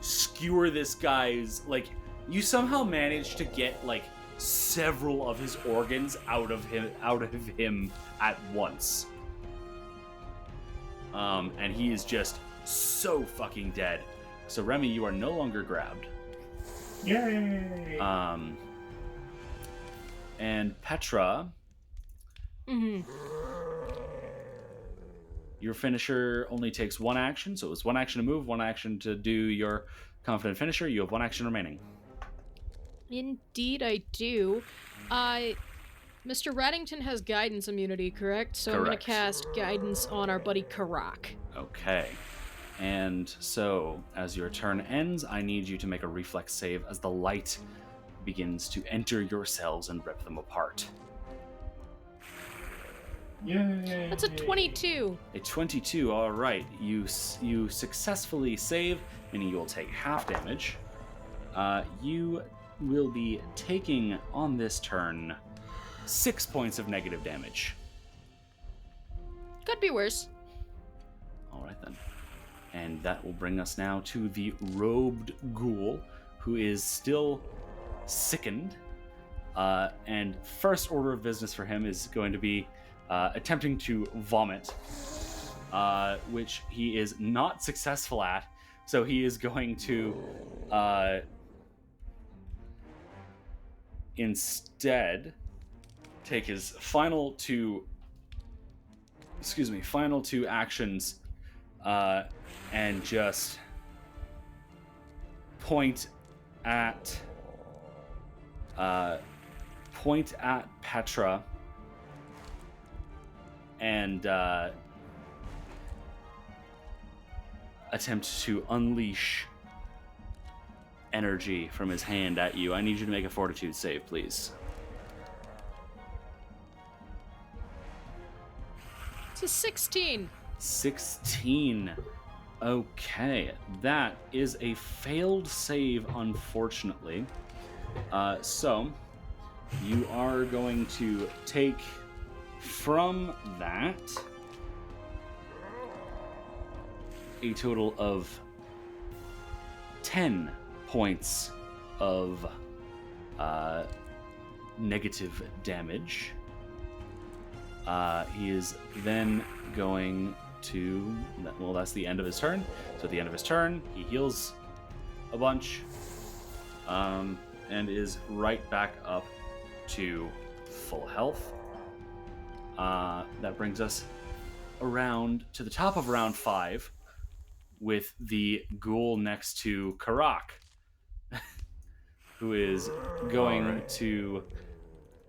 skewer this guy's, like, you somehow manage to get, like, several of his organs out of him at once. And he is just so fucking dead. So Remy, you are no longer grabbed. Yay! And Petra, your finisher only takes one action, so it was one action to move, one action to do your confident finisher. You have one action remaining. Indeed, I do. Mr. Reddington has guidance immunity, correct? So I'm going to cast guidance on our buddy Karak. Okay. And so, as your turn ends, I need you to make a reflex save as the light begins to enter your cells and rip them apart. Yay! That's a 22. A 22, all right. You successfully save, meaning you will take half damage. You will be taking, on this turn, 6 points of negative damage. Could be worse. All right, then. And that will bring us now to the robed ghoul, who is still sickened. And first order of business for him is going to be attempting to vomit, which he is not successful at. So he is going to instead take his final two actions and just point at Petra and attempt to unleash energy from his hand at you. I need you to make a fortitude save, please. It's a 16. 16. Okay, that is a failed save, unfortunately. So, you are going to take from that a total of 10 points of negative damage. He is then going to, well, that's the end of his turn. So at the end of his turn, he heals a bunch and is right back up to full health. That brings us around to the top of round 5 with the ghoul next to Karak, who is going to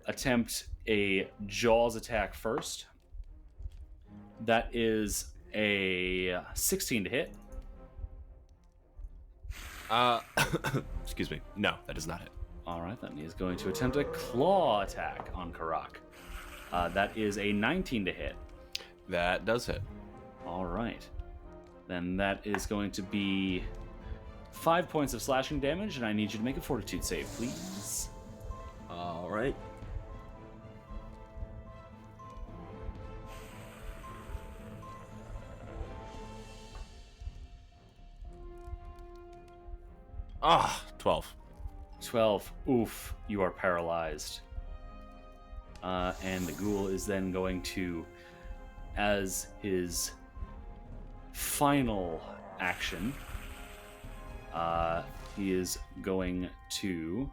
attempt a Jaws attack first. That is a 16 to hit. Excuse me. No, that does not hit. All right, then. He's going to attempt a claw attack on Karak. That is a 19 to hit. That does hit. All right. Then that is going to be 5 points of slashing damage, and I need you to make a fortitude save, please. All right. Ah, 12. 12. Oof, you are paralyzed. And the ghoul is then going to, as his final action, he is going to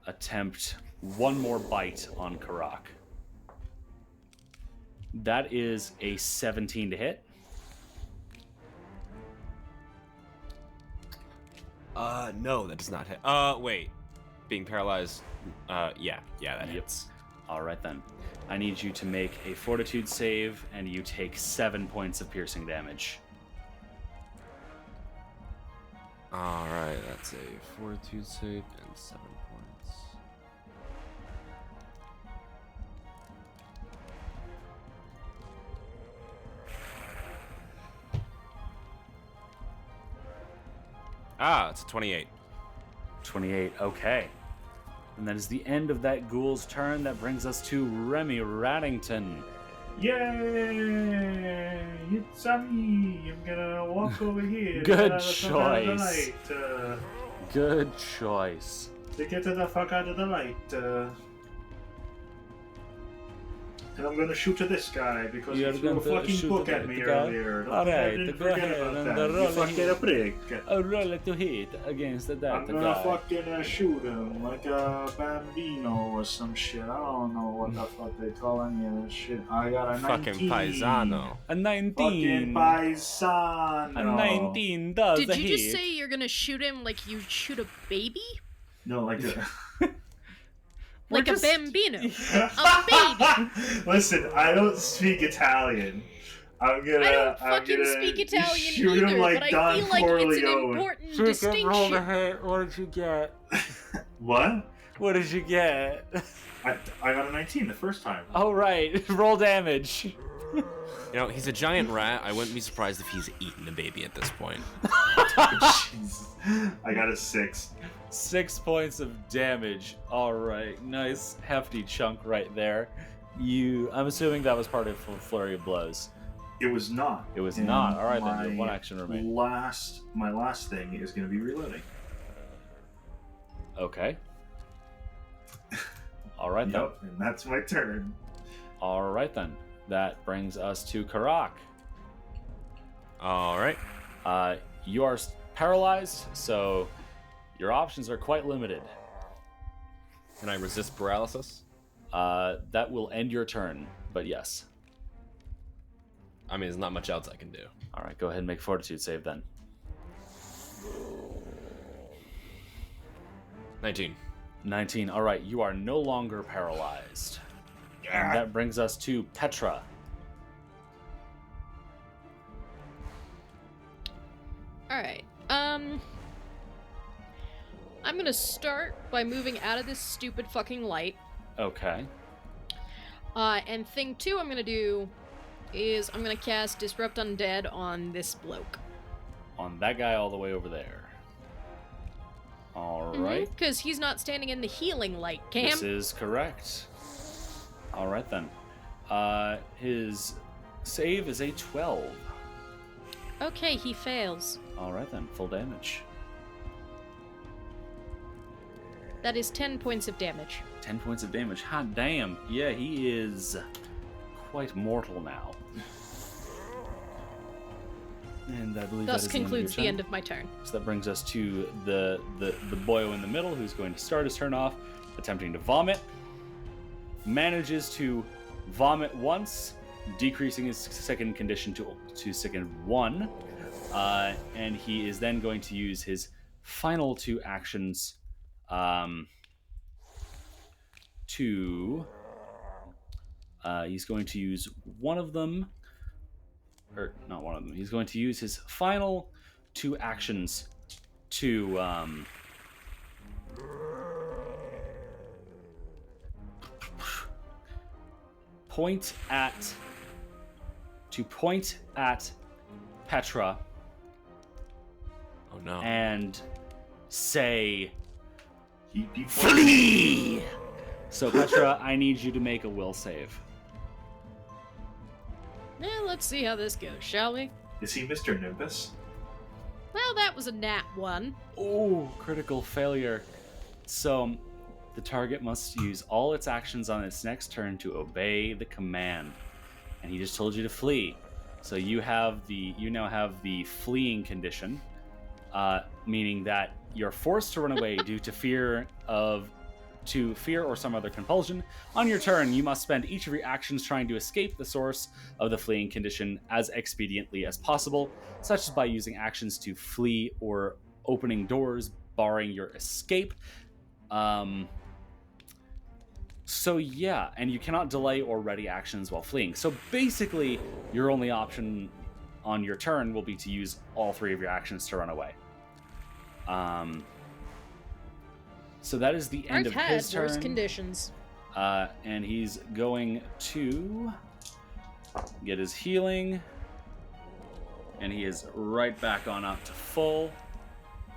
attempt one more bite on Karak. That is a 17 to hit. No, that does not hit. Wait. Being paralyzed, yeah, that hits. All right, then. I need you to make a fortitude save, and you take 7 points of piercing damage. All right, that's a fortitude save and 7 points. Ah, it's a 28. 28, okay. And that is the end of that ghoul's turn. That brings us to Remy Raddington. Yay! It's me. I'm gonna walk over here. Good Get the fuck out of the choice. light, Good choice. to get the fuck out of the light. And I'm gonna shoot at this guy because You're he threw a going to fucking shoot book at at me the guy? earlier. Don't Alright, didn't go forget ahead about and that. roll You a fucking hit. a prick. A roll to hit against that I'm gonna guy. fucking shoot him like a bambino or some shit. I don't know what the fuck they call any of this shit. I got a 19. Fucking paisano. A 19. Fucking paisano. A 19 does Did the you hit. just say you're gonna shoot him like you shoot a baby? No, like a... Like just- a bambino. A baby. Listen, I don't speak Italian. I don't fucking speak Italian shoot either, him like but Don I feel like it's an Corleone. important Roll the distinction. hit. What did you get? What? What did you get? I got a 19 the first time. Oh, right. Roll damage. You know, he's a giant rat. I wouldn't be surprised if he's eaten a baby at this point. Jesus. I got a 6. 6 points of damage. All right. Nice hefty chunk right there. I'm assuming that was part of a flurry of blows. It was not. It was And not. All right, then. You have my one action remaining. My last thing is going to be reloading. Okay. All right, then. Yep, and that's my turn. All right, then. That brings us to Karak. All right. You are paralyzed, so your options are quite limited. Can I resist paralysis? That will end your turn, but yes. I mean, there's not much else I can do. All right, go ahead and make fortitude save then. 19. 19. All right, you are no longer paralyzed. And that brings us to Petra. Alright. I'm gonna start by moving out of this stupid fucking light. Okay. And thing 2 I'm gonna do is I'm gonna cast Disrupt Undead on this bloke. On that guy all the way over there. All right. Because he's not standing in the healing light, Cam. This is correct. All right, then. His save is a 12. Okay, he fails. All right, then. Full damage. That is 10 points of damage. 10 points of damage. Hot damn. Yeah, he is quite mortal now. And I believe Thus that is concludes the end of of my turn. your turn. So that brings us to the boyo in the middle, who's going to start his turn off, attempting to vomit. Manages to vomit once, decreasing his second condition to second 1. And he is then going to use his final 2 actions he's going to use one of them, or not one of them. He's going to use his final 2 actions to point at Petra Oh no. and say, He'd be "Flee!" So Petra, I need you to make a will save. Let's see how this goes, shall we? Is he Mr. Nimbus? Well, that was a nat 1. Oh, critical failure. So the target must use all its actions on its next turn to obey the command. And he just told you to flee. So you now have the fleeing condition, meaning that you're forced to run away due to fear or some other compulsion. On your turn, you must spend each of your actions trying to escape the source of the fleeing condition as expediently as possible, such as by using actions to flee or opening doors, barring your escape. So yeah, and you cannot delay or ready actions while fleeing. So basically, your only option on your turn will be to use all 3 of your actions to run away. So that is the end I've of had his turn. worse conditions. And he's going to get his healing. And he is right back on up to full.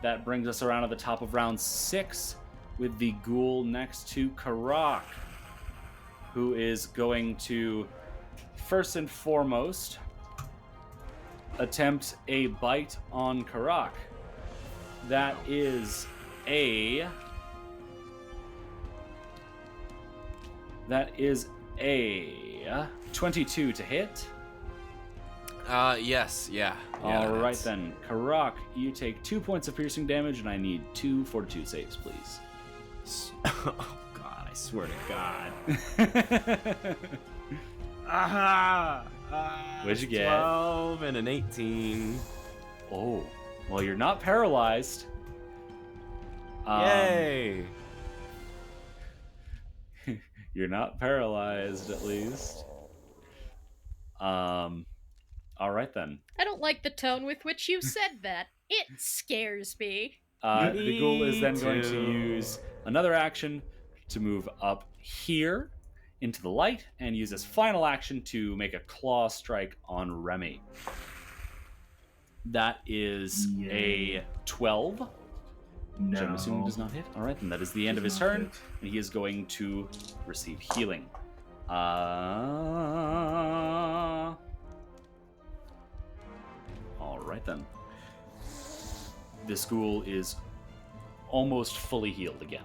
That brings us around to the top of round 6 with the ghoul next to Karak, who is going to, first and foremost, attempt a bite on Karak. That is a 22 to hit. Yes, yeah. All right that's- then, Karak, you take 2 points of piercing damage, and I need 2 fortitude saves, please. Oh God, I swear to God. What'd you get? 12 and an 18. Oh, well, you're not paralyzed. Yay! You're not paralyzed, at least. All right then. I don't like the tone with which you said that. It scares me. The ghoul is then going to too. use another action to move up here into the light and use his final action to make a claw strike on Remy. That is a 12, which I'm assuming does not hit. All right, then that is the end of his turn, and he is going to receive healing. All right then. This ghoul is almost fully healed again.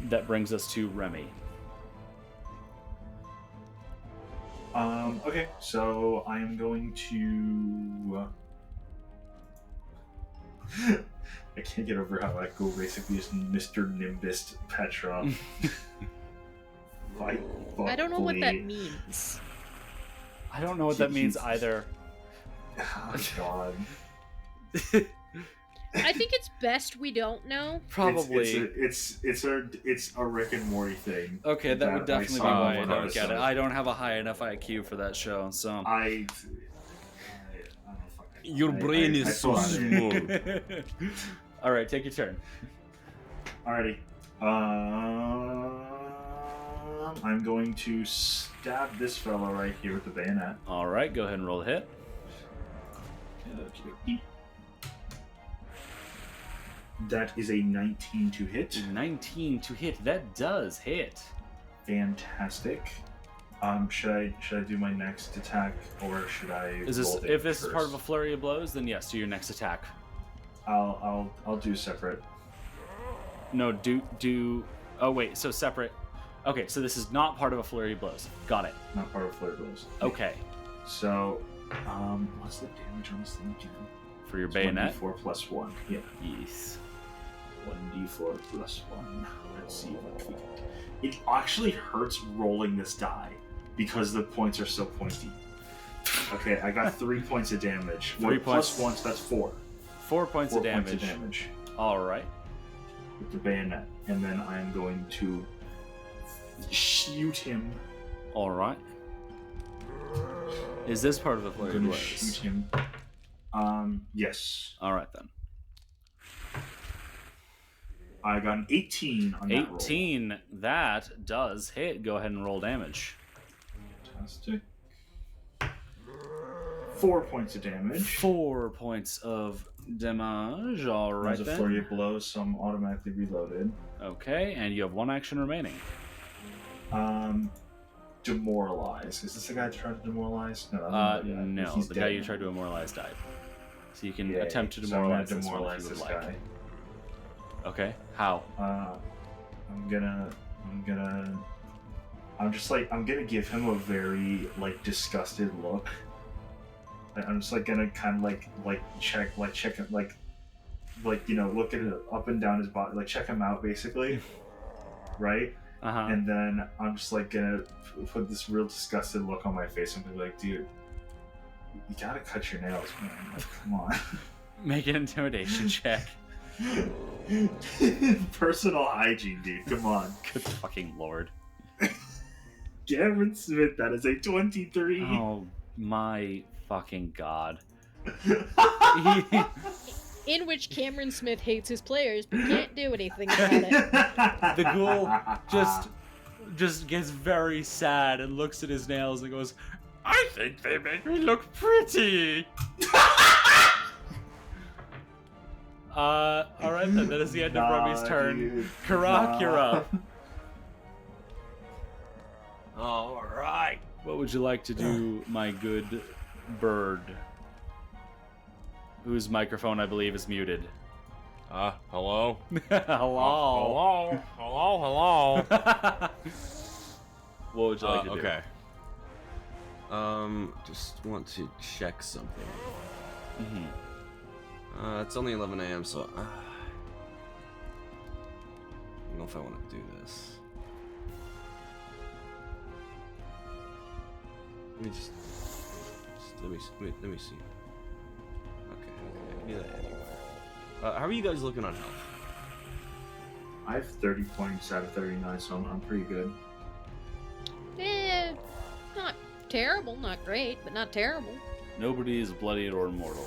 That brings us to Remy. Okay, so I am going to. I can't get over how that ghoul basically is Mr. Nimbus Petra. I don't know what that means. I don't know what that means either. Oh, God. I think it's best we don't know. Probably. It's a Rick and Morty thing. Okay, that would I definitely be saw why I on don't get it. episode. I don't have a high enough IQ for that show, so. I don't fucking. Your brain I is so thought it. small. All right, take your turn. Alrighty. I'm going to stab this fella right here with the bayonet. All right, go ahead and roll a hit. Okay. That is a 19 to hit. 19 to hit. That does hit. Fantastic. Should I do my next attack or should I? Is this roll if this first? is part of a flurry of blows? Then yes, do your next attack. I'll do separate. No, do. Oh wait, so separate. Okay, so this is not part of a flurry of blows. Got it. Not part of flare blows. Okay, So, what's the damage on this thing again? for your It's bayonet. 1d4 plus 1. Yeah. Yes. 1d4 plus 1. Let's see what we can. It actually hurts rolling this die because the points are so pointy. Okay, I got 3 points of damage. 3 plus points. 1, so that's 4. 4 points 4 of damage. points of damage All right. with the bayonet. And then I'm going to shoot him. All right. Is this part of the I'm flurry of going to shoot blows? him. Yes. All right then. I got an 18 on that roll. 18. That does hit. Go ahead and roll damage. Fantastic. 4 points of damage. 4 points of damage. All right There's a then. flurry of blows, so I'm automatically reloaded. Okay, and you have 1 action remaining. Demoralize. Is this the guy that tried to demoralize? No, No, he's the dead guy you now. tried to immortalize died. So you can Yay. attempt to So I'm gonna demoralize this one if you would this like. guy. Okay, how? I'm gonna give him a very disgusted look. I'm just gonna kind of check him look at it up and down his body, check him out basically, right? Uh-huh. And then I'm just gonna put this real disgusted look on my face and be like, dude, you gotta cut your nails, man. Come on. Make an intimidation check. Personal hygiene, dude. Come on. Good fucking lord. Cameron Smith, that is a 23. Oh my fucking god. In which Cameron Smith hates his players but can't do anything about it. The ghoul just gets very sad and looks at his nails and goes, I think they make me look pretty. Alright then, that is the end of Rummy's turn. Dude. Karak, you're up. Alright. What would you like to do, my good bird? Whose microphone I believe is muted. Hello? Hello. Hello? What would you like to do? Okay. Just want to check something. Mm-hmm. It's only 11 a.m., so I don't know if I want to do this. Let me see. Okay, I can do that anywhere. How are you guys looking on health? I have 30 points out of 39, so I'm pretty good. Not terrible, not great, but not terrible. Nobody is bloodied or mortal.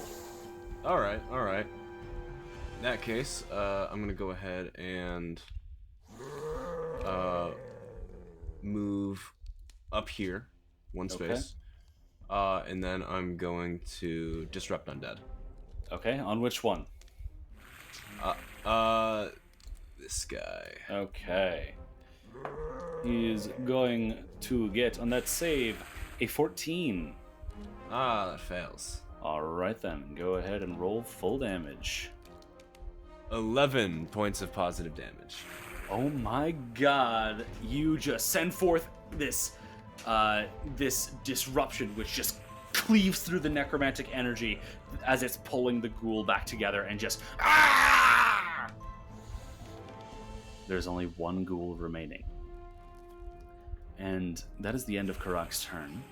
Alright. In that case, I'm gonna go ahead and move up here, one space. And then I'm going to disrupt undead. Okay, on which one? This guy. Okay. He's going to get, on that save, a 14. That fails. Alright then, go ahead and roll full damage. 11 points of positive damage. Oh my god, you just send forth this disruption which just cleaves through the necromantic energy as it's pulling the ghoul back together and just There's only one ghoul remaining. And that is the end of Karak's turn,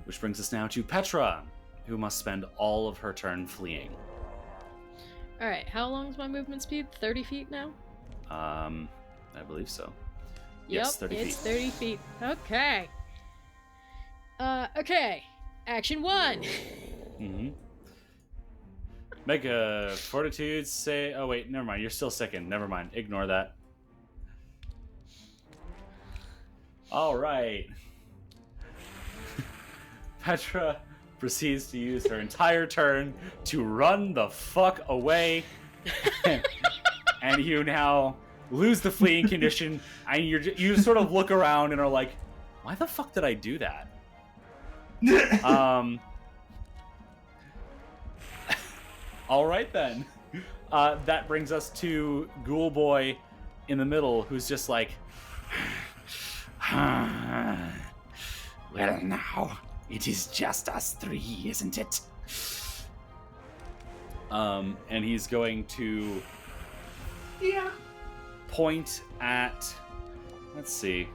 which brings us now to Petra, who must spend all of her turn fleeing. Alright, how long is my movement speed? 30 feet now? I believe so. Yep, Yes, 30 it's feet. 30 feet. Okay. Okay. Action 1. Mm-hmm. Make a fortitude say. Oh wait, never mind. You're still sickened. Never mind. Ignore that. All right. Petra proceeds to use her entire turn to run the fuck away, and you now lose the fleeing condition, and you sort of look around and are like, "Why the fuck did I do that?" All right then. That brings us to Ghoul Boy in the middle, who's just like, well, now it is just us three, isn't it? And he's going to point at, let's see,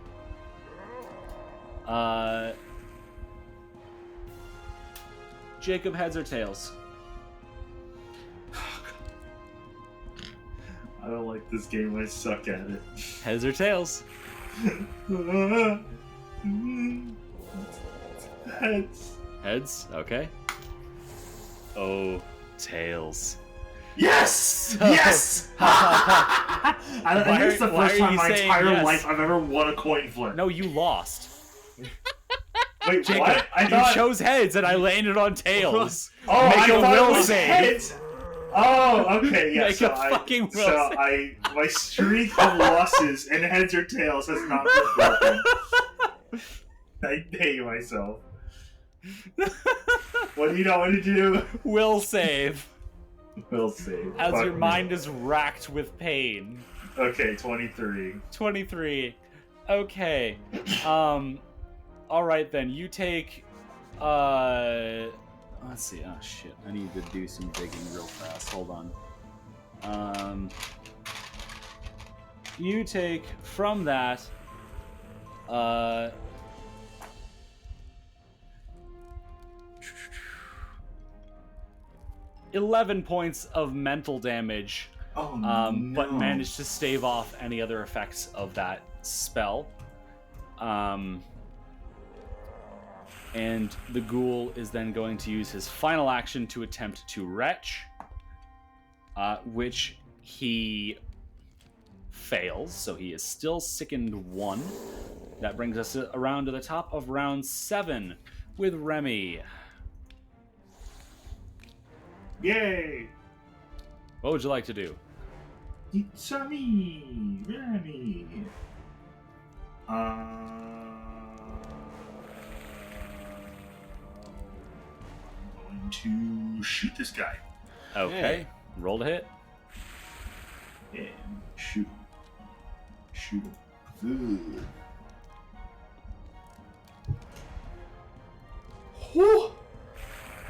Jacob, heads or tails? I don't like this game. I suck at it. Heads or tails? Heads. Heads, okay. Oh, Tails. Yes! Yes! I think it's the why first are time in you my saying entire yes? life I've ever won a coin flip. No, you lost. Wait, Jacob, what? I you thought... chose heads and I landed on tails. Oh, Make I a thought it will was save. heads. Oh, okay, yeah. Make so a fucking will so save. my streak of losses in heads or tails has not been broken. I hate myself. What do you not want to do? Will save. We'll see. As Fuck your me. mind is racked with pain. Okay, 23. 23. Okay. Alright then, you take let's see. Oh shit. I need to do some digging real fast. Hold on. You take from that 11 points of mental damage, Oh, but managed to stave off any other effects of that spell. And the ghoul is then going to use his final action to attempt to retch, which he fails, so he is still sickened 1. That brings us around to the top of round 7 with Remy. Yay! What would you like to do? It's a me, Remy. I'm going to shoot this guy. Okay, roll to hit. And shoot. Shoot him. Good. Whew.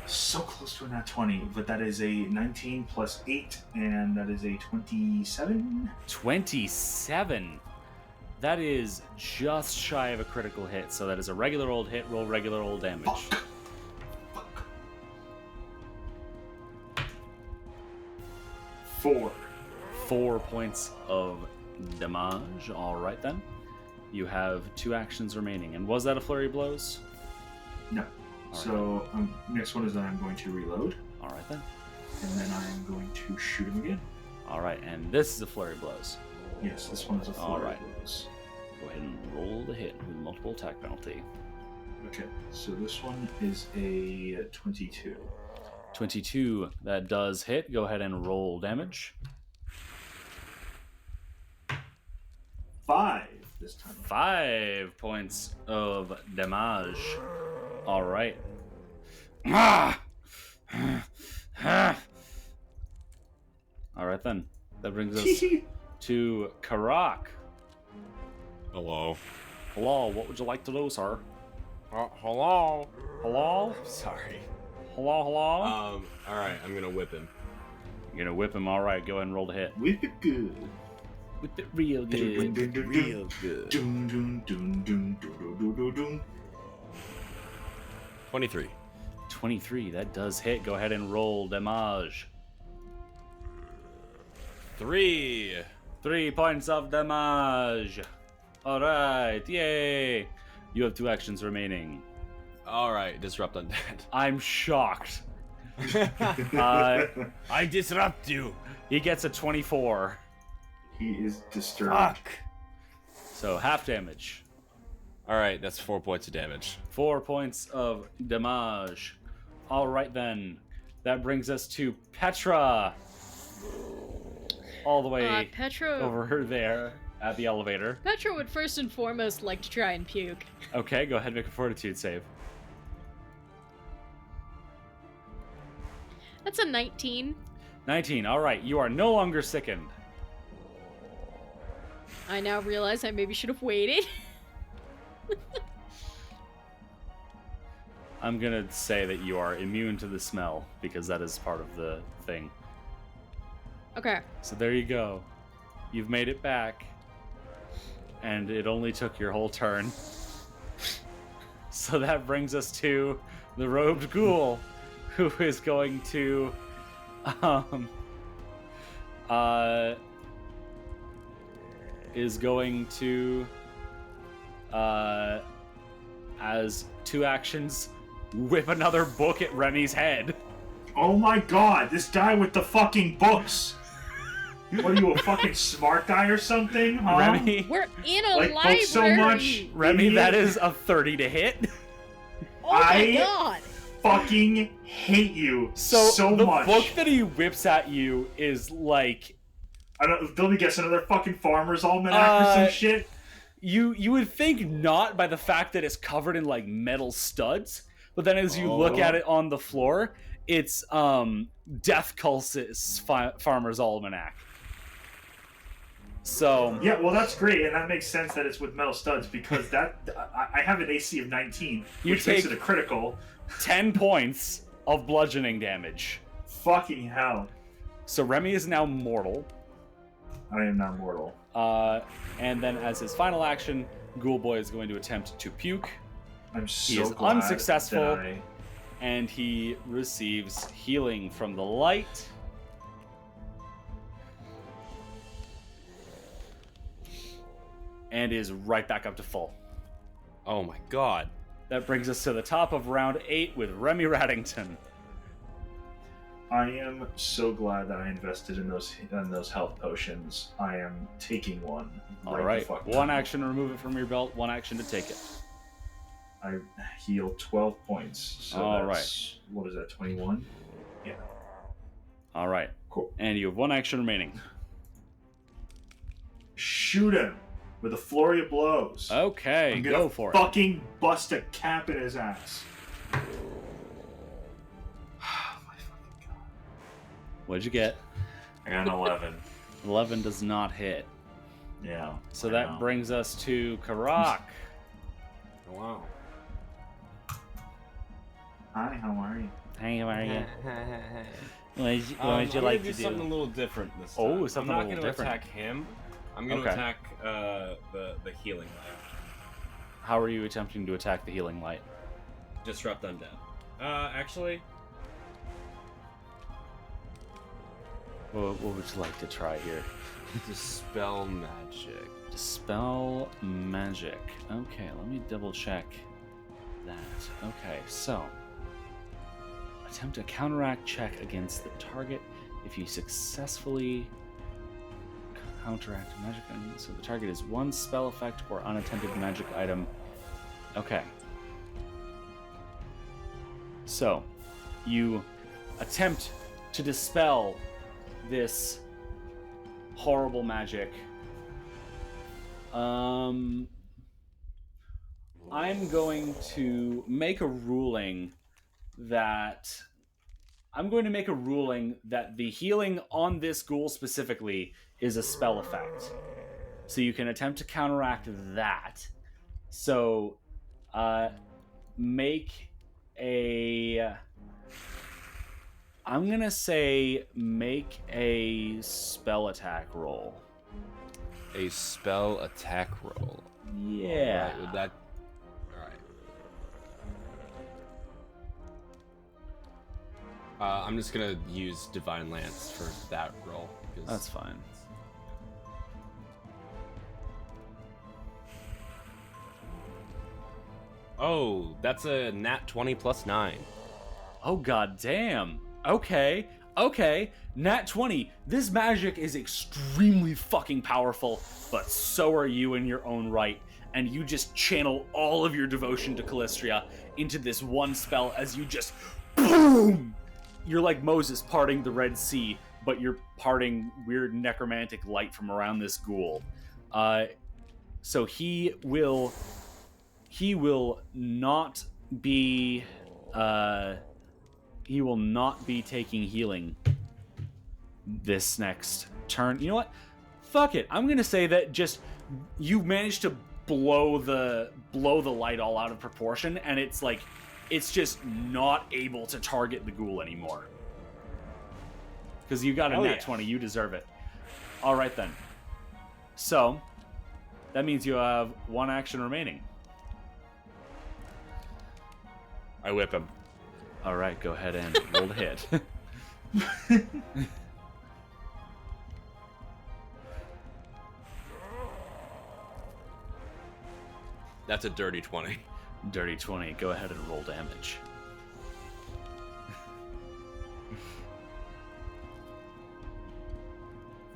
So close to a nat 20, but that is a 19 plus 8, and that is a 27. 27. That is just shy of a critical hit, so that is a regular old hit, roll regular old damage. Fuck. 4. 4 points of damage. All right then. You have 2 actions remaining. And was that a flurry of blows? No. So next one is that I'm going to reload, All right then. and then I'm going to shoot him again. All right, and this is a flurry of blows. Yes, this one is a All flurry right. of blows. Go ahead and roll the hit with multiple attack penalty. Okay, so this one is a 22. 22, that does hit. Go ahead and roll damage. 5 this time. 5 points of damage. All right. All right then. That brings us to Karak. Hello. Hello, what would you like to do, sir? Hello. Hello? Sorry. Hello, hello? All right, I'm gonna whip him. You're gonna whip him. All right, go ahead and roll the hit. Whip it good. Whip it real good. Real good. Dun, dun, dun, dun, dun, dun, dun, dun. 23. 23, that does hit. Go ahead and roll damage. 3. 3 points of damage. All right, yay. You have 2 actions remaining. All right, disrupt undead. I'm shocked. I disrupt you. He gets a 24. He is disturbed. Fuck. So half damage. All right, that's 4 points of damage. 4 points of damage. All right then. That brings us to Petra. All the way Petra over there at the elevator. Petra would first and foremost like to try and puke. Okay, go ahead and make a fortitude save. That's a 19. 19. All right, you are no longer sickened. I now realize I maybe should have waited. I'm gonna say that you are immune to the smell because that is part of the thing. Okay. So there you go. You've made it back. And it only took your whole turn. So that brings us to the robed ghoul, who is going to as 2 actions, whip another book at Remy's head. Oh my god, this guy with the fucking books. What are you, a fucking smart guy or something? Huh? Remy, We're in a Like library. books so much. Remy, idiot. that is a 30 to hit. Oh my I- god. Fucking hate you So the much. book that he whips at you is like Let me guess, another fucking Farmer's Almanac or some shit? you would think not by the fact that it's covered in like metal studs, but then as you look at it on the floor, it's Death Cult's Farmer's Almanac. So Yeah, well, that's great, and that makes sense that it's with metal studs because that I have an AC of 19, You which makes take- it a critical. 10 points of bludgeoning damage. Fucking hell. So Remy is now mortal. I am not mortal. And then as his final action, Ghoul Boy is going to attempt to puke, I'm so He is glad unsuccessful. that I... and he receives healing from the light. And is right back up to full. Oh my god. That brings us to the top of round 8 with Remy Raddington. I am so glad that I invested in those health potions. I am taking one. All the right, fuck one now. action to remove it from your belt, one action to take it. I heal 12 points. So All that's, what is that, 21? Yeah. All right, Cool. and you have one action remaining. Shoot him with a flurry of blows. Okay, I'm gonna go for it. fucking bust a cap in his ass. What'd you get? I got an 11. 11 does not hit. Yeah. So I that know. brings us to Karak. Oh, wow. Hi, how are you? Hey, how are you? What would you I'm like gonna to do something a little different this time. Oh, something a I'm not little gonna different. attack him. I'm gonna Okay. attack the healing light. How are you attempting to attack the healing light? Disrupt undead. Actually, What would you like to try here? Dispel magic. Dispel magic. Okay, let me double check that. Okay, so attempt a counteract check against the target. If you successfully counteract magic item, so the target is one spell effect or unattended magic item. Okay. So you attempt to dispel this horrible magic. I'm going to make a ruling that the healing on this ghoul specifically is a spell effect. So you can attempt to counteract that. So I'm gonna say make a spell attack roll. A spell attack roll. Yeah. Alright, with that. Alright. I'm just gonna use Divine Lance for that roll. That's fine. Oh, that's a nat 20 plus 9. Oh god damn. Okay. Nat 20. This magic is extremely fucking powerful, but so are you in your own right. And you just channel all of your devotion to Callistria into this one spell as you just boom! You're like Moses parting the Red Sea, but you're parting weird necromantic light from around this ghoul. So he will not be taking healing this next turn. You know what? Fuck it. I'm gonna say that just you managed to blow the light all out of proportion, and it's like it's just not able to target the ghoul anymore. Because you got a nat 20, you deserve it. All right then. So that means you have one action remaining. I whip him. All right, go ahead and roll to hit. That's a dirty 20. Dirty 20. Go ahead and roll damage.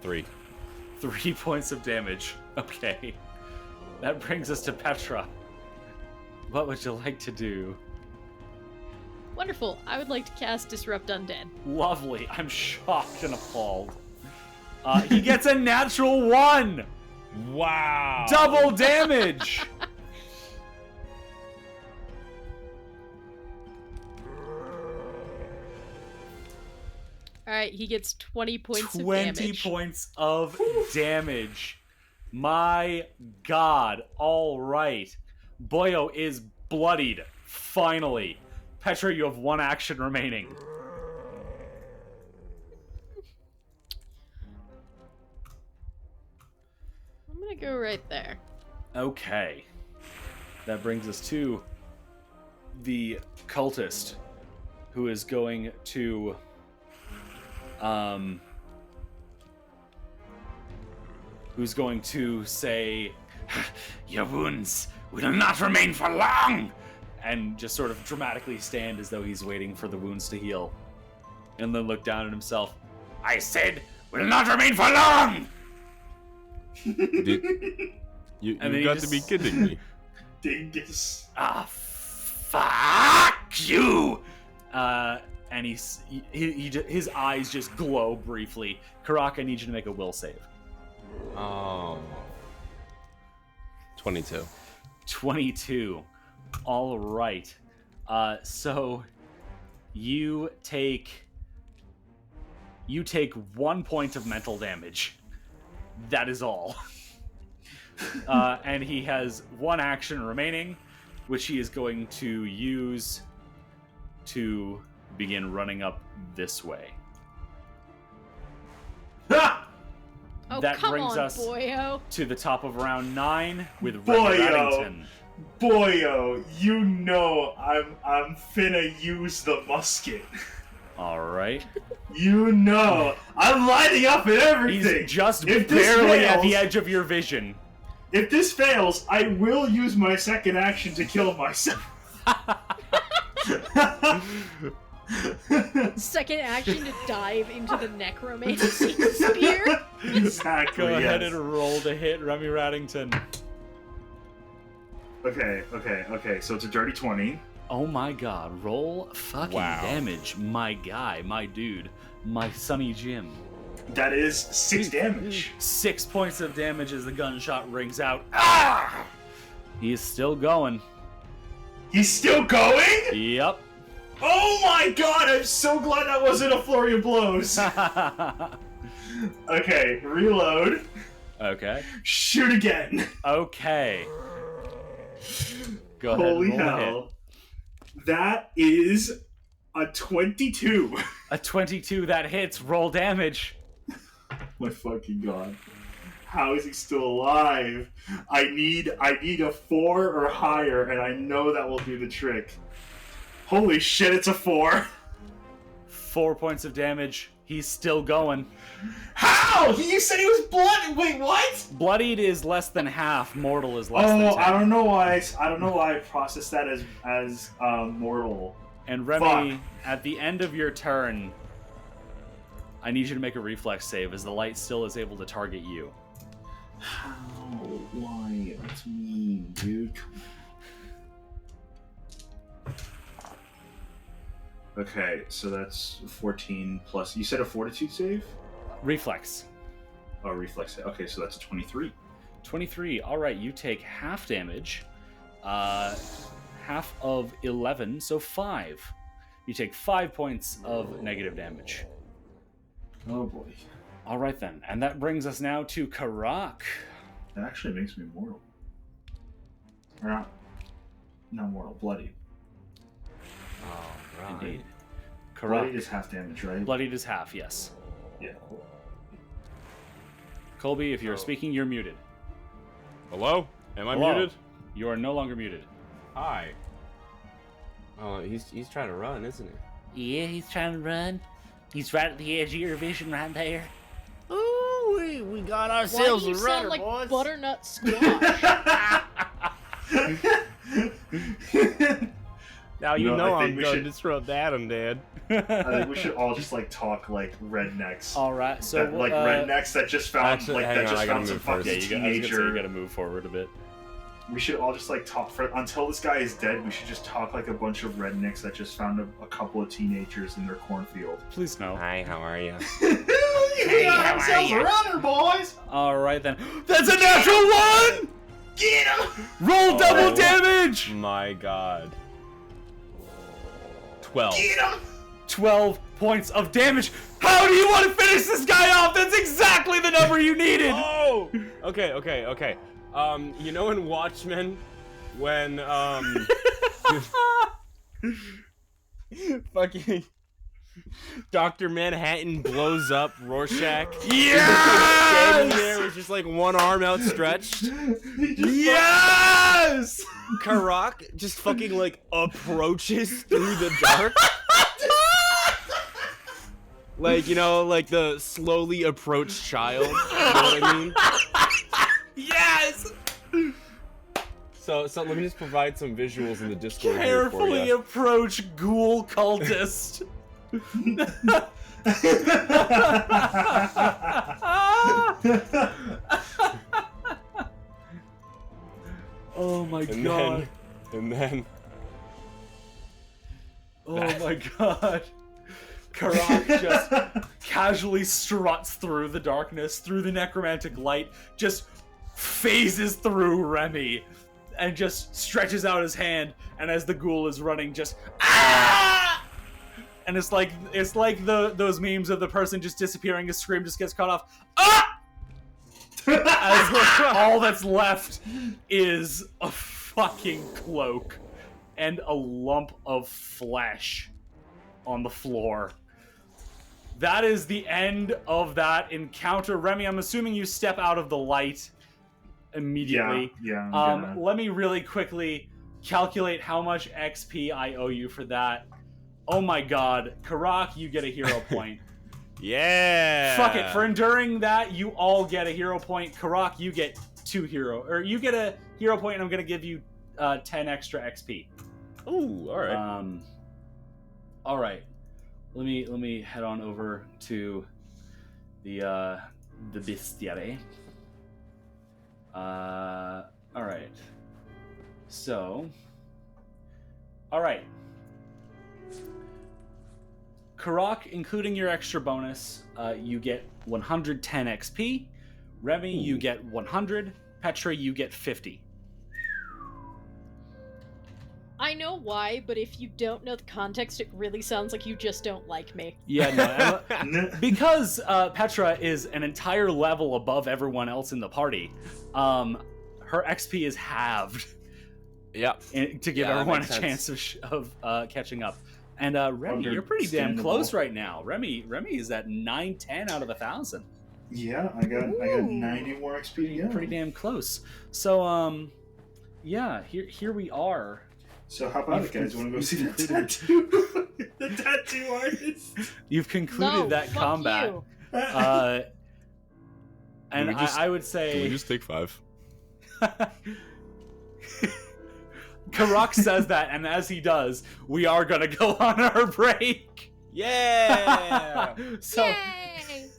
3. 3 points of damage. Okay. That brings us to Petra. What would you like to do? Wonderful. I would like to cast Disrupt Undead. Lovely. I'm shocked and appalled. He gets a natural 1! Wow. Double damage! Alright, he gets 20 points of 20 damage. points of damage. My god. Alright. Boyo is bloodied. Finally. Petra, you have 1 action remaining. I'm gonna go right there. Okay. That brings us to the cultist, who is going to say, "Your wounds will not remain for long," and just sort of dramatically stand as though he's waiting for the wounds to heal, and then look down at himself. "I said, will not remain for long." You And then got he to be just- kidding me. Dingus. Ah, fuck you! And his eyes just glow briefly. Karak, I need you to make a will save. Oh. 22. 22. All right. So you take 1 point of mental damage. That is all. And he has 1 action remaining, which he is going to use to begin running up this way. Ha! Oh, That come brings on, us boyo. to the top of round 9 with Boyo. Remy Reddington. Boyo, you know I'm finna use the musket. All right. You know I'm lining up and everything. He's just If this barely at fails- the edge of your vision. If this fails, I will use my second action to kill myself. Second action to dive into the necromancy spear. Exactly. Go ahead yes. and roll to hit Remy Reddington. Okay. So it's a dirty 20. Oh my god, roll fucking Wow. damage. My guy, my dude, my Sonny Jim. That is 6 damage. 6 points of damage as the gunshot rings out. Ah! He is still going. He's still going? Yep. Oh my god, I'm so glad that wasn't a flurry of blows. Okay, reload. Okay. Shoot again. Okay. Go ahead Holy and roll a hit. hell. That is a 22. A 22 that hits. Roll damage. My fucking god. How is he still alive? I need a 4 or higher, and I know that will do the trick. Holy shit, it's a 4. 4 points of damage. He's still going. How? You said he was bloody. Wait, what? Bloodied is less than half. Mortal is less than Oh, 10. I don't know why I processed that as mortal. And Remy, Fuck. at the end of your turn, I need you to make a reflex save as the light still is able to target you. How? Why? That's mean, dude. Okay, so that's 14 plus. You said a fortitude save? Reflex. Oh, reflex save. Okay, so that's a 23. 23. All right, you take half damage. Half of 11, so 5. You take 5 points of negative damage. Oh boy. All right then, and that brings us now to Karak. That actually makes me mortal. Or not mortal, bloody. Indeed. Bloody Karak. is half damage, right? Bloodied is half, yes. Yeah, cool. Colby, if you're speaking, you're muted. Hello? Am I Hello. muted? You are no longer muted. Hi. Oh, he's trying to run, isn't he? Yeah, he's trying to run. He's right at the edge of your vision right there. Ooh, we got Why ourselves do you a sound runner, like boys. butternut squash? Now You you know, know I think I'm we gonna should- disrupt that, Dad. I think we should all just like talk like rednecks. All right, so Like rednecks that just found Actually, like hang that on, just I gotta found some move first. fucking I was gonna say, teenager. you gotta move forward a bit. We should all just like talk for until this guy is dead. We should just talk like a bunch of rednecks that just found a couple of teenagers in their cornfield. Please no. Hi, how are you? Hey, how are you? Around here, boys. All right then. That's a natural one. Get him! Roll double Oh. damage. My God. 12. Get him! 12 points of damage. How do you want to finish this guy off? That's exactly the number you needed. Oh! Okay. You know in Watchmen, when, fucking Dr. Manhattan blows up Rorschach? Yes! Standing there with just like one arm outstretched. Yes! Karak just fucking like approaches through the dark. Like, you know, like the slowly approached child. You know what I mean? Yes! So let me just provide some visuals in the Discord here for Carefully you. approach ghoul cultist. Oh my god. And then Oh my god. Karak just casually struts through the darkness, through the necromantic light, just phases through Remy, and just stretches out his hand, and as the ghoul is running, just ah! And it's like those memes of the person just disappearing, his scream just gets cut off. Ah! As all that's left is a fucking cloak and a lump of flesh on the floor. That is the end of that encounter. Remy, I'm assuming you step out of the light immediately. Yeah. Let me really quickly calculate how much XP I owe you for that. Oh my god. Karak, you get a hero point. yeah. Fuck it. For enduring that, you all get a hero point. Karak, you get you get a hero point, and I'm gonna give you 10 extra XP. Ooh, all right. All right. Let me head on over to the bestiary. All right. So, all right. Karak, including your extra bonus, you get 110 XP. Remy, you get 100. Petra, you get 50. I know why, but if you don't know the context, it really sounds like you just don't like me. Yeah, no, because Petra is an entire level above everyone else in the party. Her XP is halved. Yep. To give Yeah, everyone a that makes chance of catching up. And Remy, you're pretty damn Understandable. close right now. Remy is at 910 out of 1,000. Yeah, I got 90 more XP to go. Pretty damn close. So yeah, here we are. So how about it, guys? Want to go see the tattoo? The tattoo artist. You've concluded No, that fuck combat. you. And Can we just- I would say Can we just take 5? Karak says that, and as he does, we are gonna go on our break. Yeah. So Yay!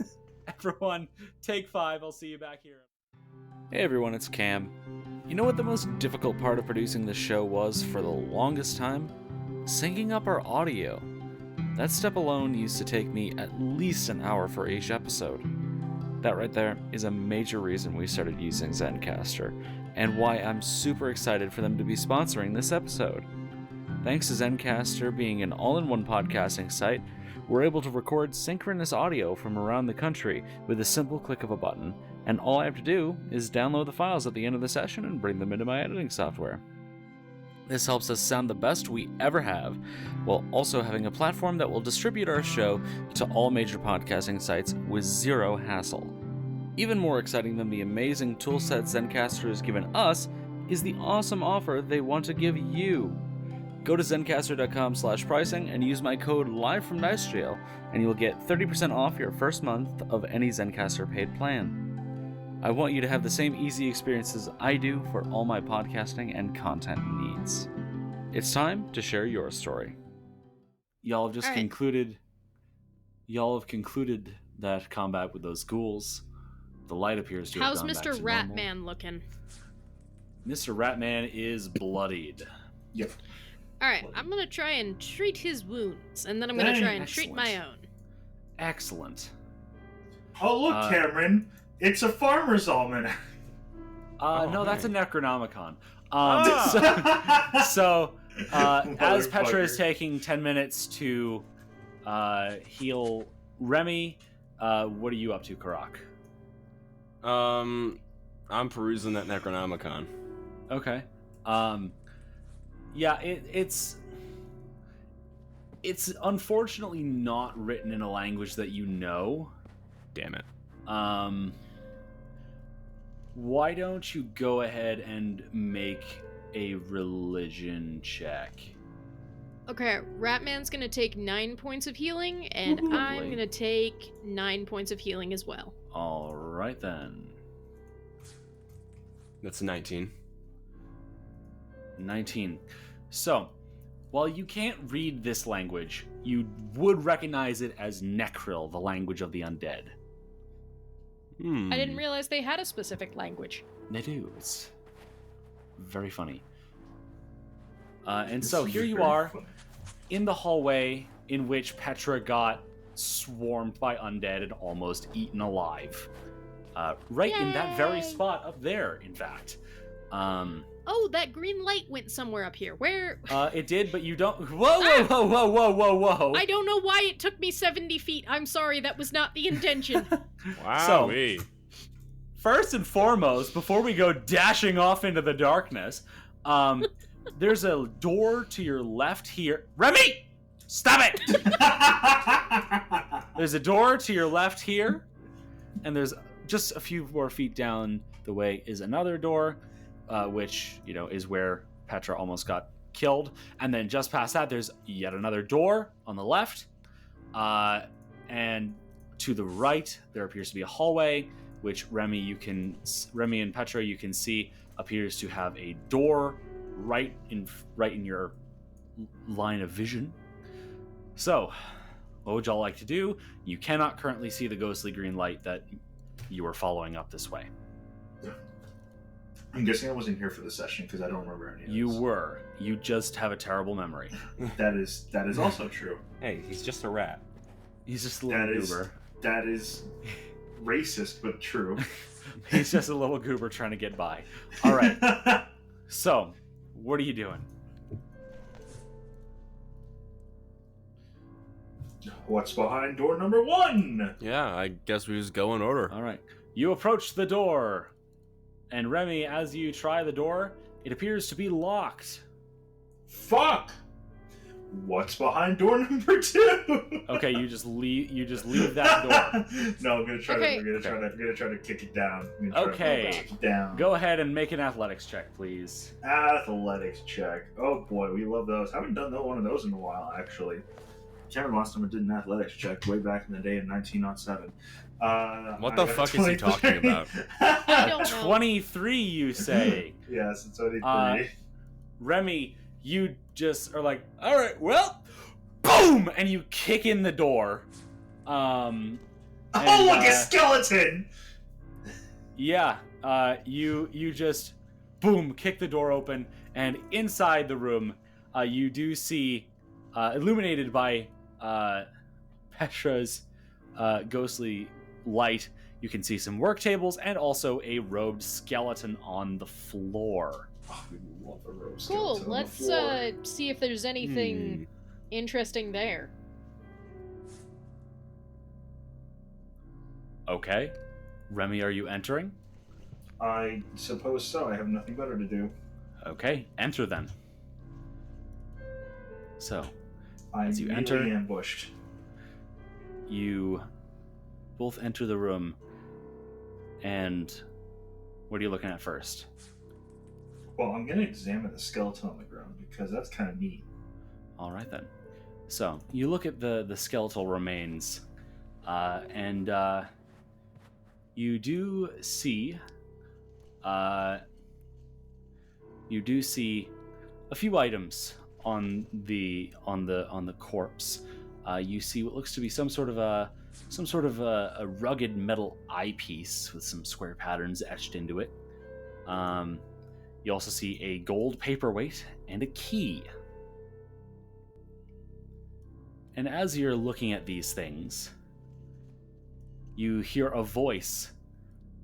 everyone, take 5. I'll see you back here. Hey everyone, it's Cam. You know what the most difficult part of producing this show was for the longest time? Syncing up our audio. That step alone used to take me at least an hour for each episode. That right there is a major reason we started using Zencastr, and why I'm super excited for them to be sponsoring this episode. Thanks to Zencastr being an all-in-one podcasting site, we're able to record synchronous audio from around the country with a simple click of a button, and all I have to do is download the files at the end of the session and bring them into my editing software. This helps us sound the best we ever have, while also having a platform that will distribute our show to all major podcasting sites with zero hassle. Even more exciting than the amazing toolset Zencastr has given us is the awesome offer they want to give you. Go to zencastr.com/pricing and use my code LIVEFROMDICEJAIL, and you'll get 30% off your first month of any Zencastr paid plan. I want you to have the same easy experiences I do for all my podcasting and content needs. it's time to share your story. Y'all have just All right. concluded. Y'all have concluded that combat with those ghouls. The light appears to have How's gone back Mr. to normal. Ratman looking? Mr. Ratman is bloodied. Yep. All right, I'm gonna try and treat his wounds, and then I'm gonna Dang, try and treat my excellent. own. Excellent. Oh, look, Cameron. It's a farmer's almanac. No, that's a Necronomicon. Ah! So, as Petra is Motherfucker. taking 10 minutes to heal Remy, what are you up to, Karak? I'm perusing that Necronomicon. Okay. Yeah, it's unfortunately not written in a language that you know. Damn it. Why don't you go ahead and make a religion check? Okay, Ratman's gonna take 9 points of healing, and Woohoo. I'm Lovely. gonna take 9 points of healing as well. All right then. That's 19. 19. So, while you can't read this language, you would recognize it as Necril, the language of the undead. I didn't realize they had a specific language. They do. It's very funny. And This so is here you very are funny. in the hallway in which Petra got swarmed by undead and almost eaten alive. Right in that very Yay! spot up there, in fact. Oh, that green light went somewhere up here. Where? It did, but you don't. Whoa! I don't know why it took me 70 feet. I'm sorry, that was not the intention. Wow. First and foremost, before we go dashing off into the darkness, there's a door to your left here. Remy! Stop it! There's a door to your left here, and there's just a few more feet down the way is another door, which, you know, is where Petra almost got killed. And then just past that, there's yet another door on the left. And to the right, there appears to be a hallway, which Remy and Petra, you can see appears to have a door right in your line of vision. So, what would y'all like to do? You cannot currently see the ghostly green light that you were following up this way. I'm guessing I wasn't here for the session because I don't remember any of You this. were. You just have a terrible memory. That is also true. Hey, he's just a rat. He's just a little goober. That is racist but true. He's just a little goober trying to get by. All right. So, what are you doing? What's behind door number 1? Yeah, I guess we just go in order. All right. You approach the door. And Remy, as you try the door, it appears to be locked. Fuck! What's behind door number 2? Okay, you just leave that door. No, I'm gonna try Okay. I'm gonna try to kick it down. I'm gonna try Okay. to kick it down. Go ahead and make an athletics check, please. Athletics check. Oh boy, we love those. Haven't done one of those in a while, actually. Can't remember last time I did an athletics check, way back in the day in 1907. What I the got fuck is he 23. talking about? I don't know. 23, you say. Yes, it's 23. Remy, you just are like, all right, well, boom, and you kick in the door. Oh, look, a skeleton! Yeah, you just boom, kick the door open, and inside the room, you do see, illuminated by Petra's ghostly light, you can see some work tables and also a robed skeleton on the floor. Oh, we love a rogue Cool. skeleton on the Let's floor. see if there's anything interesting there. Okay, Remy, are you entering? I suppose so. I have nothing better to do. Okay, enter then. So, I'm As you immediately enter- ambushed. you both enter the room, and what are you looking at first? Well, I'm gonna examine the skeleton on the ground because that's kind of neat. All right then. So you look at the skeletal remains, and you do see a few items on the corpse, you see what looks to be some sort of a rugged metal eyepiece with some square patterns etched into it. You also see a gold paperweight and a key. And as you're looking at these things, you hear a voice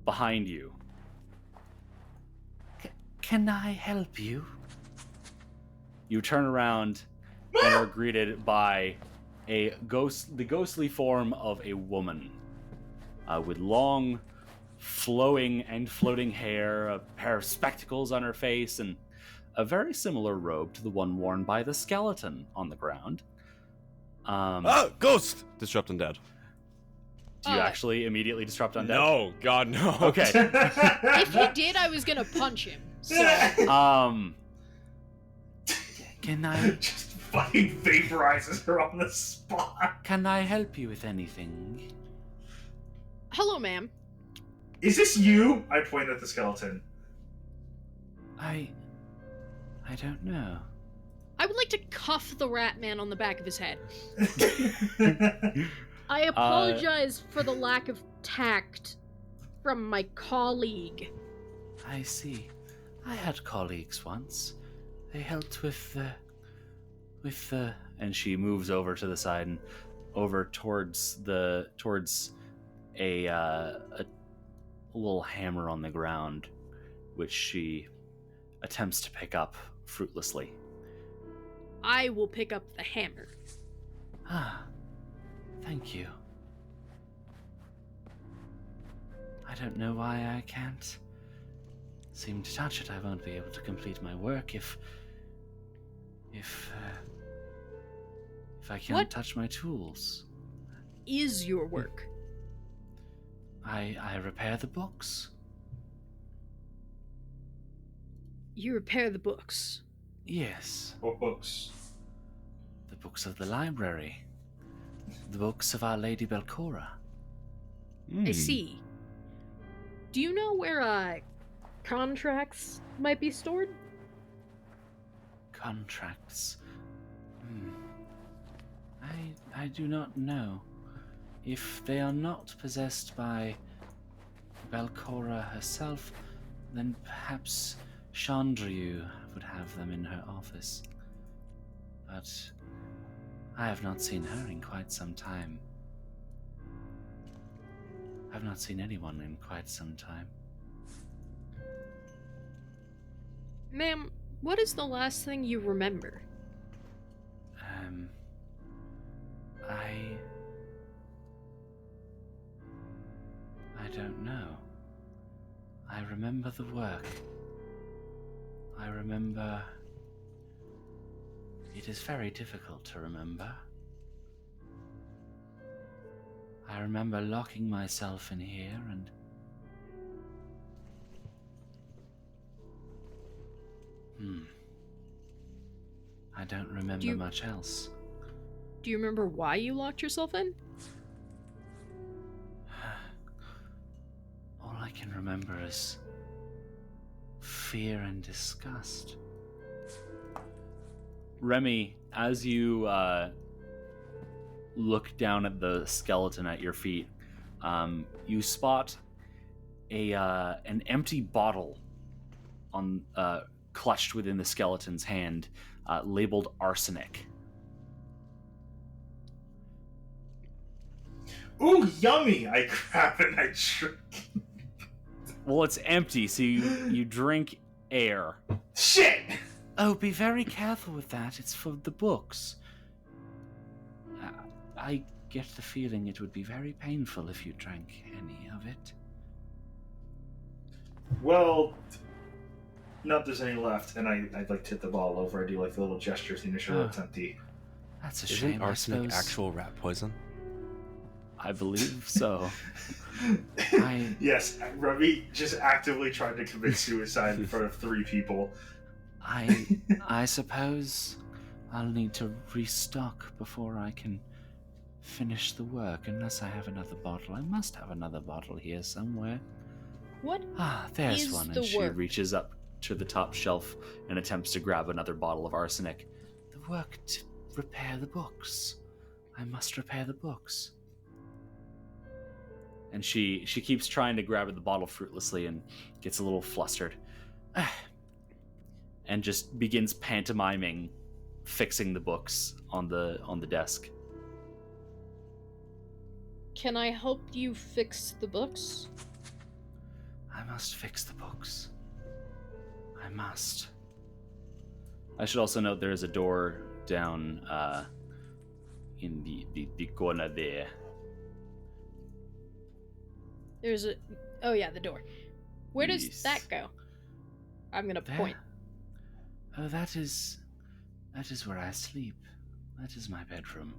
behind you. Can I help you? You turn around and are greeted by the ghostly form of a woman with long, flowing and floating hair, a pair of spectacles on her face, and a very similar robe to the one worn by the skeleton on the ground. Ghost! Disrupt Undead. Do you actually immediately disrupt undead? No, God, no. Okay. If he did, I was gonna punch him. So Can I Just fucking vaporizes her on the spot. can I help you with anything? hello, ma'am. Is this you? I point at the skeleton. I don't know. I would like to cuff the rat man on the back of his head. I apologize for the lack of tact from my colleague. I see. I had colleagues once. They helped with the and she moves over to the side and over towards a little hammer on the ground, which she attempts to pick up fruitlessly. I will pick up the hammer. Ah, thank you. I don't know why I can't seem to touch it. I won't be able to complete my work if I can't What? touch my tools. Is your work? I repair the books. You repair the books. Yes, What books? the books of the library. The books of Our Lady Belcora. I see. Do you know where contracts might be stored? Contracts. I do not know. If they are not possessed by Belcora herself, then perhaps Chandriu would have them in her office. But I have not seen her in quite some time. I've not seen anyone in quite some time. Ma'am, what is the last thing you remember? I don't know. I remember the work. I remember... It is very difficult to remember. I remember locking myself in here and... I don't remember much else. Do you remember why you locked yourself in? All I can remember is fear and disgust. Remy, as you look down at the skeleton at your feet, you spot an empty bottle on clutched within the skeleton's hand, labeled arsenic. Ooh, yummy! I grab and I drink. Well, it's empty, so you drink air. Shit! Oh, be very careful with that. It's for the books. I get the feeling it would be very painful if you drank any of it. Well, not there's any left, and I'd like to hit the ball over. I do like the little gesture thing to show it's empty. That's a shame. Isn't arsenic I suppose. actual rat poison? I believe so. Yes, Remy just actively tried to commit suicide in front of 3 people. I suppose I'll need to restock before I can finish the work, unless I have another bottle. I must have another bottle here somewhere. What There's is one, the and she work? reaches up to the top shelf and attempts to grab another bottle of arsenic. The work to repair the books. I must repair the books. And she keeps trying to grab at the bottle fruitlessly and gets a little flustered. And just begins pantomiming fixing the books on the desk. Can I help you fix the books? I must fix the books. I must. I should also note there is a door down in the corner there. There's a... Oh yeah, the door. Where does Yes. that go? I'm gonna There? point. Oh, that is where I sleep. That is my bedroom.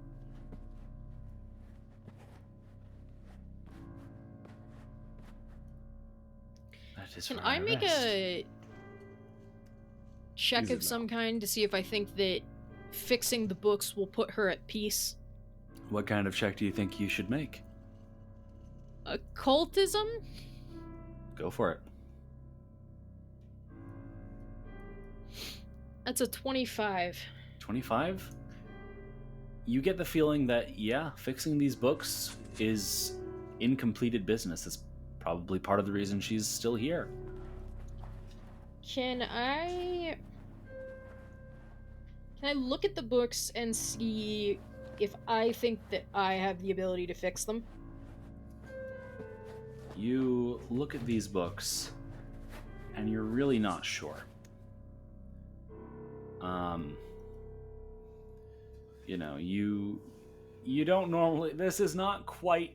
That is Can where I make rest. a check Use it of some now. kind to see if I think that fixing the books will put her at peace? What kind of check do you think you should make? Occultism? Go for it. That's a 25. 25? You get the feeling that, yeah, fixing these books is incompleted business. It's probably part of the reason she's still here. Can I look at the books and see if I think that I have the ability to fix them? You look at these books, and you're really not sure. You know, you don't normally... This is not quite...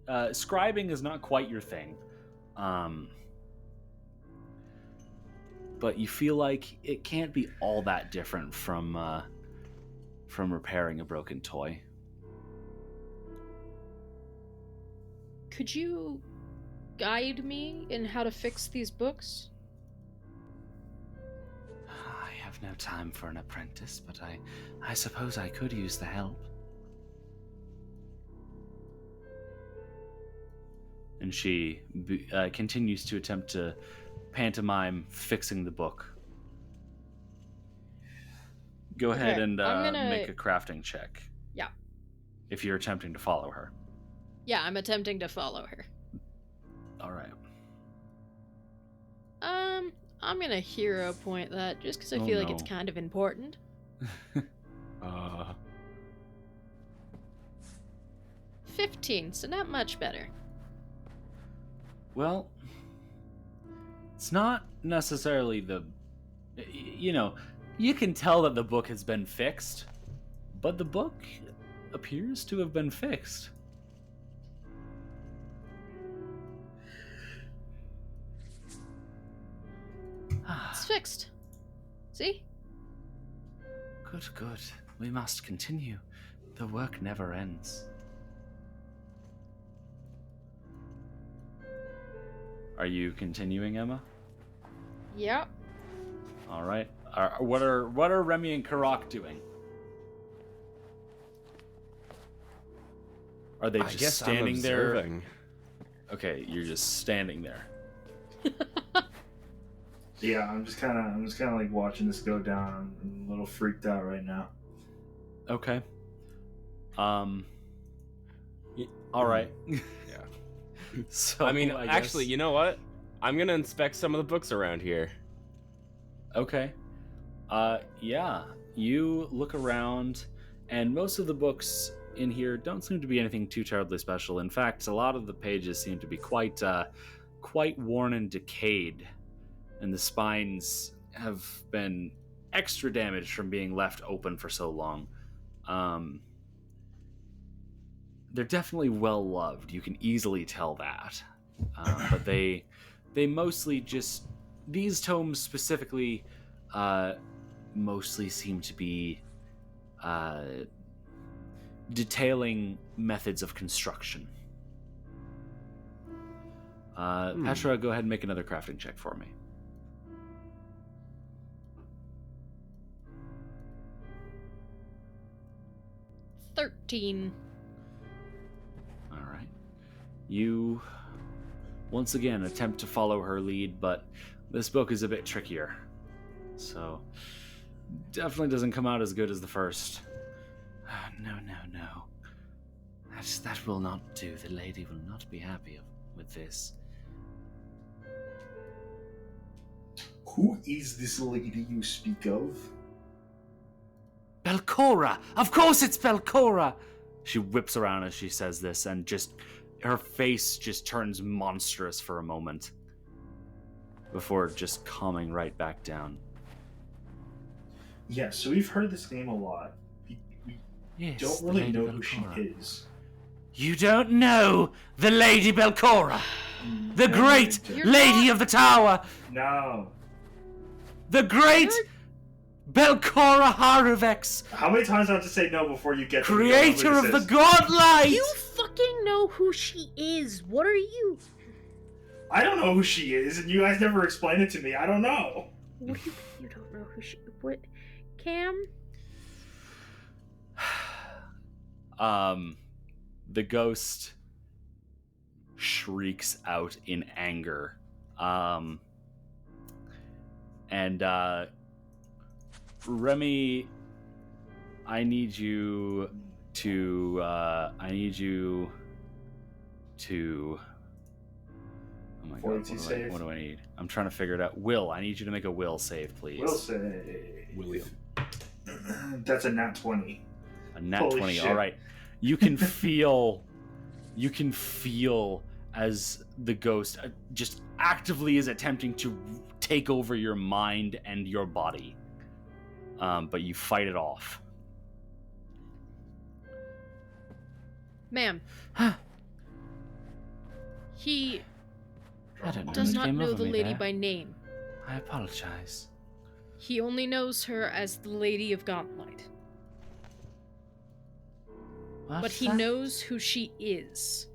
scribing is not quite your thing. But you feel like it can't be all that different from repairing a broken toy. Could you guide me in how to fix these books? I have no time for an apprentice, but I suppose I could use the help. And she continues to attempt to pantomime fixing the book. Go ahead Okay, and I'm gonna- make a crafting check. Yeah. If you're attempting to follow her. Yeah, I'm attempting to follow her. All right. I'm gonna hero point that just because I Oh, feel like it's no. kind of important. 15, so not much better. Well, it's not necessarily the... You know, you can tell that the book has been fixed, but the book appears to have been fixed. It's fixed. See? Good, good. We must continue. The work never ends. Are you continuing, Emma? Yep. All right. What are Remy and Karak doing? Are they I just guess standing I'm there? observing. Okay, you're just standing there. Yeah, I'm just kind of like watching this go down. I'm a little freaked out right now. Okay. All right. Yeah. So I mean, guess- actually, you know what? I'm gonna inspect some of the books around here. Okay. Yeah. You look around, and most of the books in here don't seem to be anything too terribly special. In fact, a lot of the pages seem to be quite worn and decayed, and the spines have been extra damaged from being left open for so long. They're definitely well loved. You can easily tell that. But they mostly just, these tomes specifically, mostly seem to be detailing methods of construction. Petra, go ahead and make another crafting check for me. $13. All right. You once again attempt to follow her lead, but this book is a bit trickier. So definitely doesn't come out as good as the first. No. That will not do. The lady will not be happy with this. Who is this lady you speak of? Belcora! Of course it's Belcora! She whips around as she says this, and just her face just turns monstrous for a moment before just calming right back down. Yeah, so we've heard this name a lot. We Yes, don't the really Lady know who she Belcora. is. You don't know the Lady Belcora, the No, great I don't. Lady of the Tower, No. the great Belcora Haruvex, How many times do I have to say no before you get creator of the the godlight? You fucking know who she is. What are you? I don't know who she is, and you guys never explained it to me. I don't know. What do you don't know who she? What? Cam? The ghost shrieks out in anger. And Remy, I need you to oh my god, what do I need? I'm trying to figure it out. Will, I need you to make a will save, please. Will say. William. That's a nat 20. A nat Holy 20. shit. All right. You can feel as the ghost just actively is attempting to take over your mind and your body. But you fight it off. Ma'am. He I don't know. does It not came know over the me lady there. by name. I apologize. He only knows her as the Lady of Gauntlet. What's But he that? knows who she is.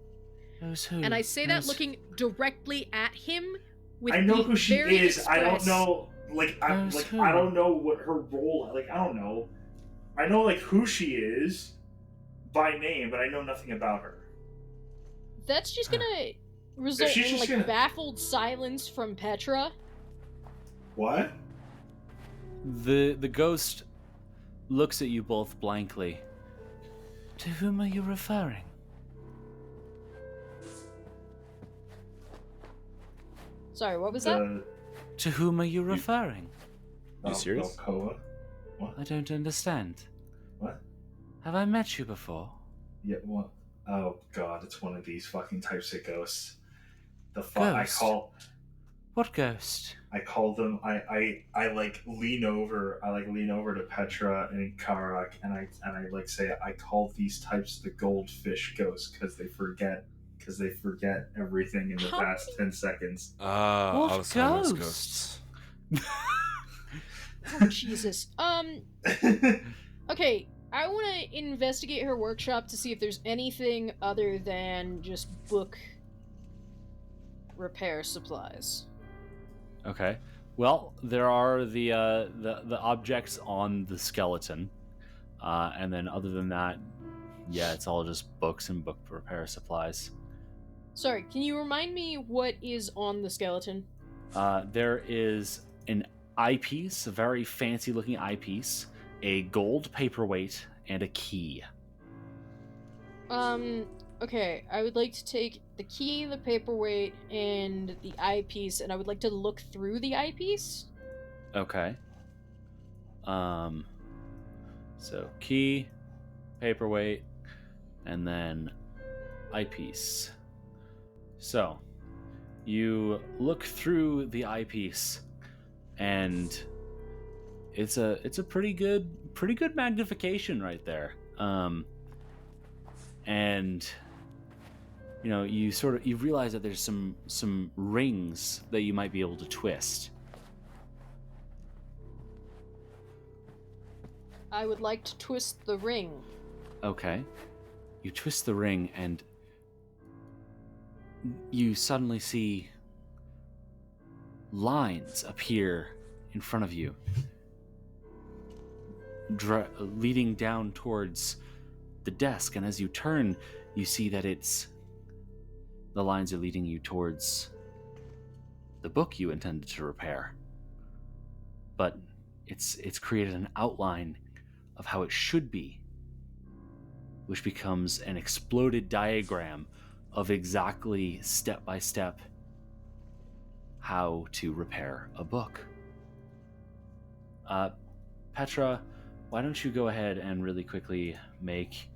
Knows who? And I say that Knows- looking directly at him with I know the who she very is. I don't express- know. Knows who? I don't know what her role. Like, I don't know. I know who she is by name, but I know nothing about her. That's just gonna result she's in just like gonna- baffled silence from Petra. What? The ghost looks at you both blankly. To whom are you referring? Sorry, what was that? To whom are you referring? You serious? Koa. What? I don't understand. What? Have I met you before? Yeah. What? Oh god, it's one of these fucking types of ghosts. The fuck Ghost? What ghost? I call them. I lean over. I lean over to Petra and Karak, and I say I call these types the goldfish ghosts because they forget everything in the How past 10 seconds. What Alzheimer's ghosts? Oh, Jesus. Okay, I want to investigate her workshop to see if there's anything other than just book repair supplies. Okay. Well, there are the objects on the skeleton, and then other than that, yeah, it's all just books and book repair supplies. Sorry, can you remind me what is on the skeleton? There is an eyepiece, a very fancy-looking eyepiece, a gold paperweight, and a key. Okay, I would like to take the key, the paperweight, and the eyepiece, and I would like to look through the eyepiece. Okay. So key, paperweight, and then eyepiece. So, you look through the eyepiece, and it's a pretty good magnification right there. And you realize that there's some rings that you might be able to twist. I would like to twist the ring. Okay. You twist the ring and you suddenly see lines appear in front of you, leading down towards the desk, and as you turn, you see that the lines are leading you towards the book you intended to repair. But it's created an outline of how it should be, which becomes an exploded diagram of exactly step by step how to repair a book. Petra, why don't you go ahead and really quickly make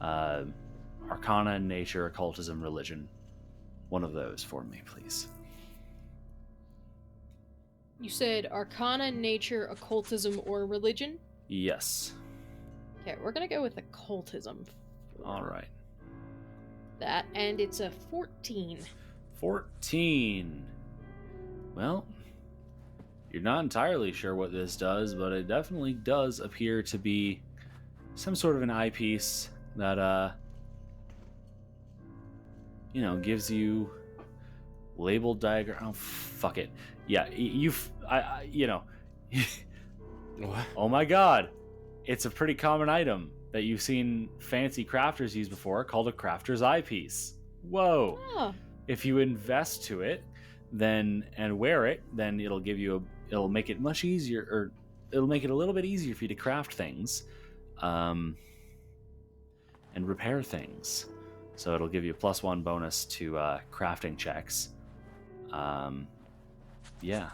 Arcana, Nature, Occultism, Religion one of those for me, please. You said Arcana, Nature, Occultism, or Religion? Yes. Okay, we're gonna go with Occultism. All right. That, and it's a 14. 14. Well, you're not entirely sure what this does, but it definitely does appear to be some sort of an eyepiece that, gives you labeled diagram. Oh, fuck it. Yeah, What? Oh my god. It's a pretty common item that you've seen fancy crafters use before called a crafter's eyepiece. Whoa. Oh, If you invest to it, then and wear it, then it'll it'll make it much easier, or it'll make it a little bit easier for you to craft things, and repair things. So it'll give you a +1 bonus to crafting checks. Yeah.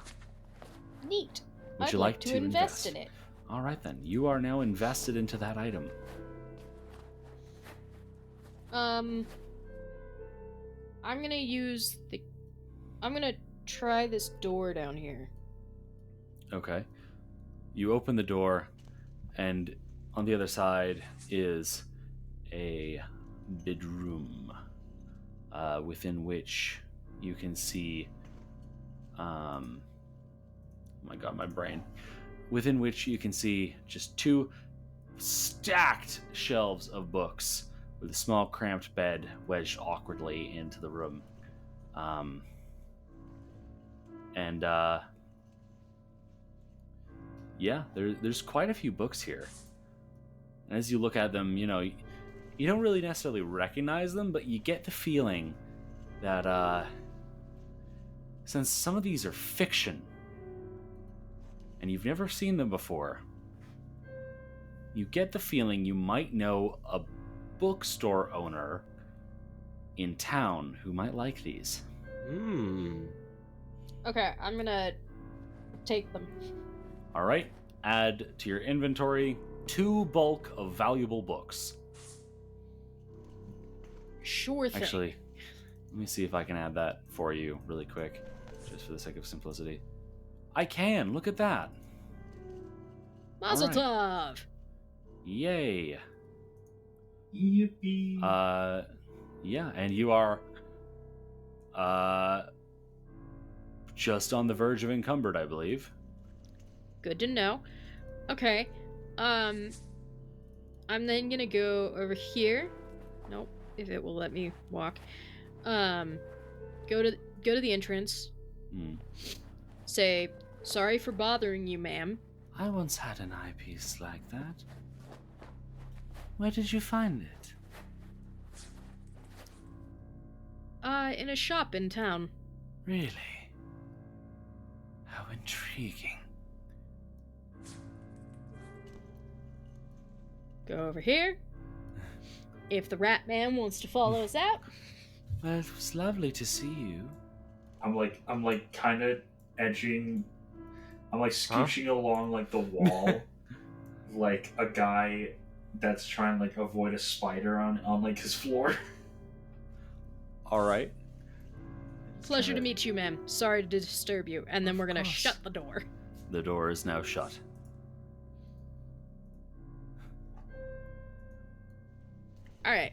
neat. Would I'd you like to invest in it. All right then. You are now invested into that item. I'm gonna try this door down here. Okay. You open the door, and on the other side is a bedroom, within which you can see, oh my god, my brain. Within which you can see just 2 stacked shelves of books with a small cramped bed wedged awkwardly into the room. Yeah, there's quite a few books here. And as you look at them, you don't really necessarily recognize them, but you get the feeling that since some of these are fiction and you've never seen them before, you get the feeling you might know a bookstore owner in town who might like these. Okay, I'm gonna take them. All right, add to your inventory 2 bulk of valuable books. Sure thing. Actually, let me see if I can add that for you really quick, just for the sake of simplicity. I can, look at that. Mazel All tov! Yay. Yippee. Yeah, and you are just on the verge of encumbered, I believe. Good to know. Okay. I'm then gonna go over here. Nope, if it will let me walk. Go to the entrance. Say, sorry for bothering you, ma'am. I once had an eyepiece like that. Where did you find it? In a shop in town. Really? How intriguing. Go over here. If the rat man wants to follow us out. Well, it was lovely to see you. I'm like kind of edging. I'm like scooching along like the wall, like a guy that's trying to like avoid a spider on like his floor. All right. Pleasure to meet you, ma'am. Sorry to disturb you. And then we're gonna course. shut the door. The door is now shut. Alright.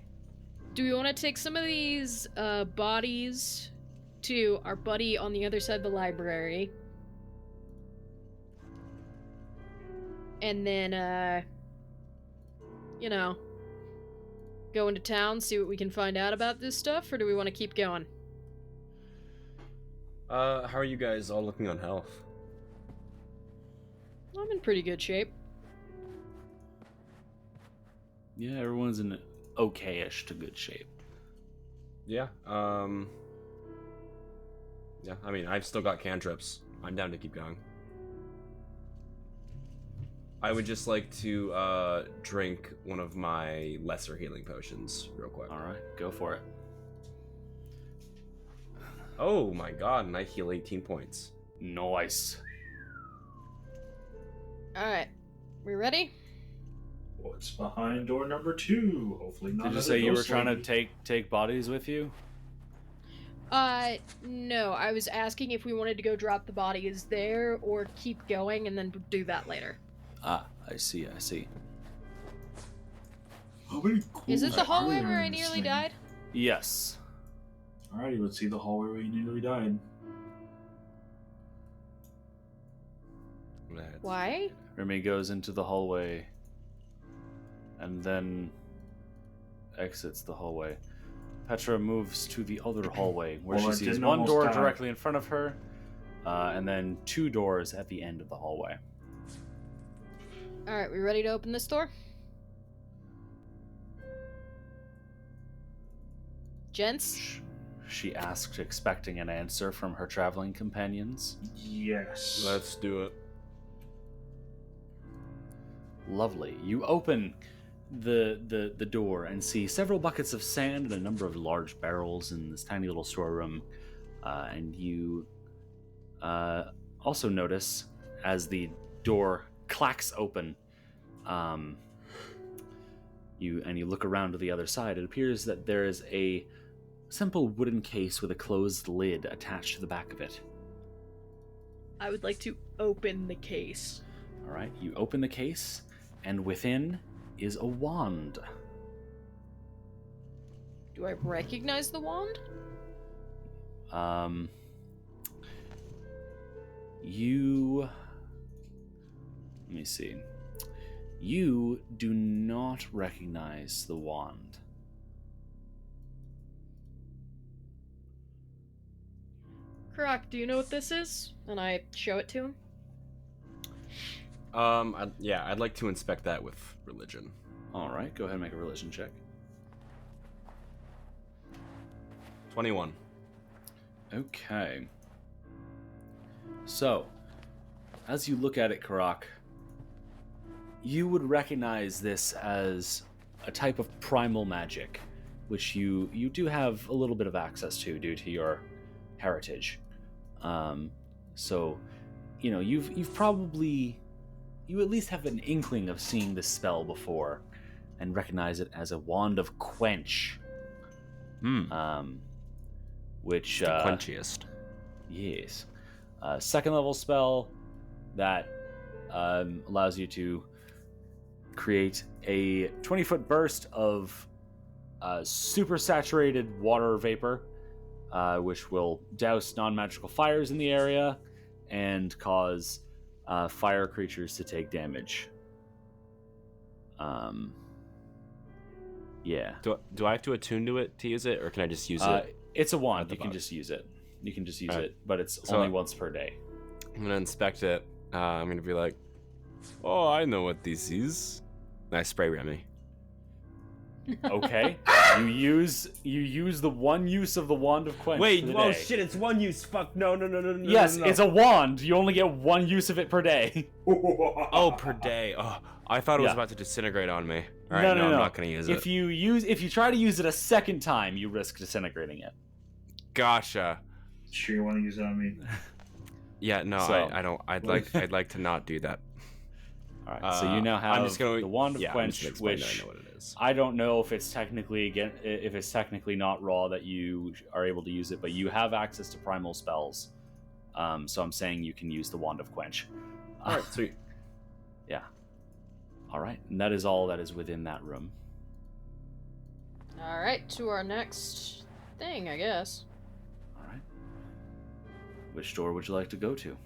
Do we want to take some of these bodies to our buddy on the other side of the library? And then, go into town, see what we can find out about this stuff, or do we want to keep going? How are you guys all looking on health? I'm in pretty good shape. Yeah, everyone's in okay-ish to good shape. Yeah, yeah, I mean, I've still got cantrips. I'm down to keep going. I would just like to drink one of my lesser healing potions real quick. All right, go for it. Oh my god, and I heal 18 points. Nice. Alright. We ready? What's behind door number 2? Hopefully not. Did you another say you were ghost trying to lady. take bodies with you? No. I was asking if we wanted to go drop the bodies there or keep going and then do that later. Ah, I see. How many Is it ghouls the are hallway there where I in this nearly thing? died? Yes. Alrighty, let's see the hallway where you nearly died. Why? Remy goes into the hallway and then exits the hallway. Petra moves to the other hallway where Well, I she sees didn't one almost door die. directly in front of her and then 2 doors at the end of the hallway. Alright, we ready to open this door? Gents? She asked, expecting an answer from her traveling companions. Yes. Let's do it. Lovely. You open the door and see several buckets of sand and a number of large barrels in this tiny little storeroom. And you also notice, as the door clacks open, you look around to the other side. It appears that there is a simple wooden case with a closed lid attached to the back of it. I would like to open the case. All right, you open the case, and within is a wand. Do I recognize the wand? Let me see. You do not recognize the wand. Karak, do you know what this is? And I show it to him. I'd like to inspect that with religion. All right, go ahead and make a religion check. 21. Okay. So, as you look at it, Karak, you would recognize this as a type of primal magic, which you do have a little bit of access to due to your heritage. So, you know, you've probably, you at least have an inkling of seeing this spell before, and recognize it as a wand of quench. Which The quenchiest. Yes. Second level spell that allows you to create a 20-foot burst of super saturated water vapor, which will douse non-magical fires in the area and cause fire creatures to take damage. Yeah. Do I have to attune to it to use it, or can I just use it? It's a wand. at the You can bottom? just use it. You can just use Alright. it, but it's So- only once per day. I'm gonna inspect it. I'm gonna be like, "Oh, I know what this is." And I spray Remy. Okay. you use the one use of the wand of quench. Wait, for the oh day. shit! It's one use. Fuck no. Yes, no. it's a wand. You only get one use of it per day. Oh, per day. Oh, I thought it was Yeah. about to disintegrate on me. All right, No. I'm not gonna use If it. you try to use it a second time, you risk disintegrating it. Gotcha. Sure you want to use it on me? Yeah, no, So- I don't. I'd like to not do that. All right. So you now have I'm just gonna, the wand of yeah, I'm quench, just gonna explain which that I know what it is. I don't know if it's technically not raw that you are able to use it, but you have access to primal spells. So I'm saying you can use the wand of quench. All right, sweet. Yeah. All right, and that is all that is within that room. Alright, to our next thing, I guess. All right. Which door would you like to go to?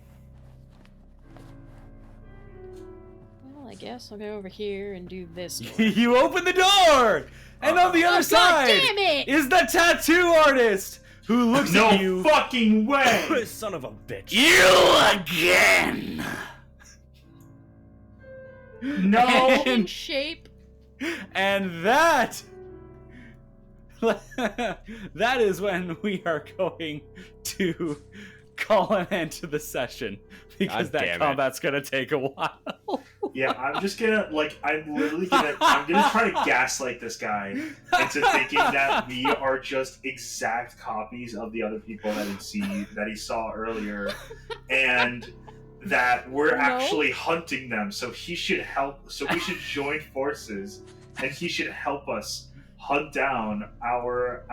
Well, I guess I'll go over here and do this. You open the door, and on the other Oh, side God damn it! is the tattoo artist who looks at No you. fucking way! Son of a bitch. You again. No! In shape. And that that is when we are going to call an end to the session because God that damn it. combat's gonna take a while. Yeah, I'm just gonna I'm literally gonna try to gaslight this guy into thinking that we are just exact copies of the other people that he saw earlier, and that we're actually hunting them. So he should help. So we should join forces, and he should help us hunt down our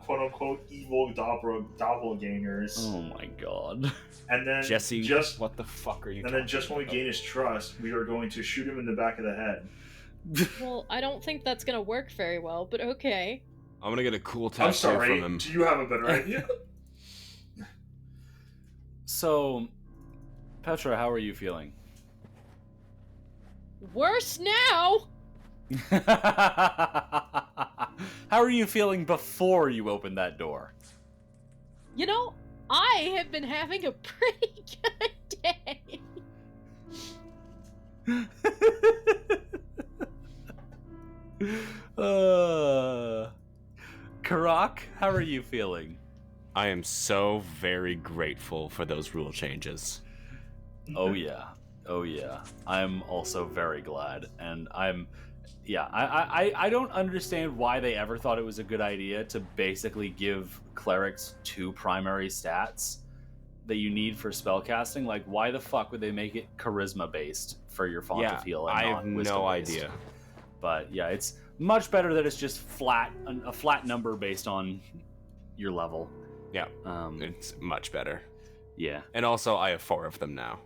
quote unquote evil doppelgangers. Oh my god. And then Jesse, what the fuck are you? And then just when we gain his trust, we are going to shoot him in the back of the head. Well, I don't think that's gonna work very well, but okay. I'm gonna get a cool I'm tattoo sorry. from him. Do you have a better idea? So, Petra, how are you feeling? Worse now. How are you feeling before you opened that door? You know, I have been having a pretty good day. Karak, how are you feeling? I am so very grateful for those rule changes. Oh yeah. I'm also very glad, and I don't understand why they ever thought it was a good idea to basically give clerics 2 primary stats that you need for spellcasting. Like, why the fuck would they make it charisma based for your font of heal? And I not have wisdom no based? idea. But yeah, it's much better that it's just a flat number based on your level. Yeah, it's much better. Yeah. And also, I have 4 of them now.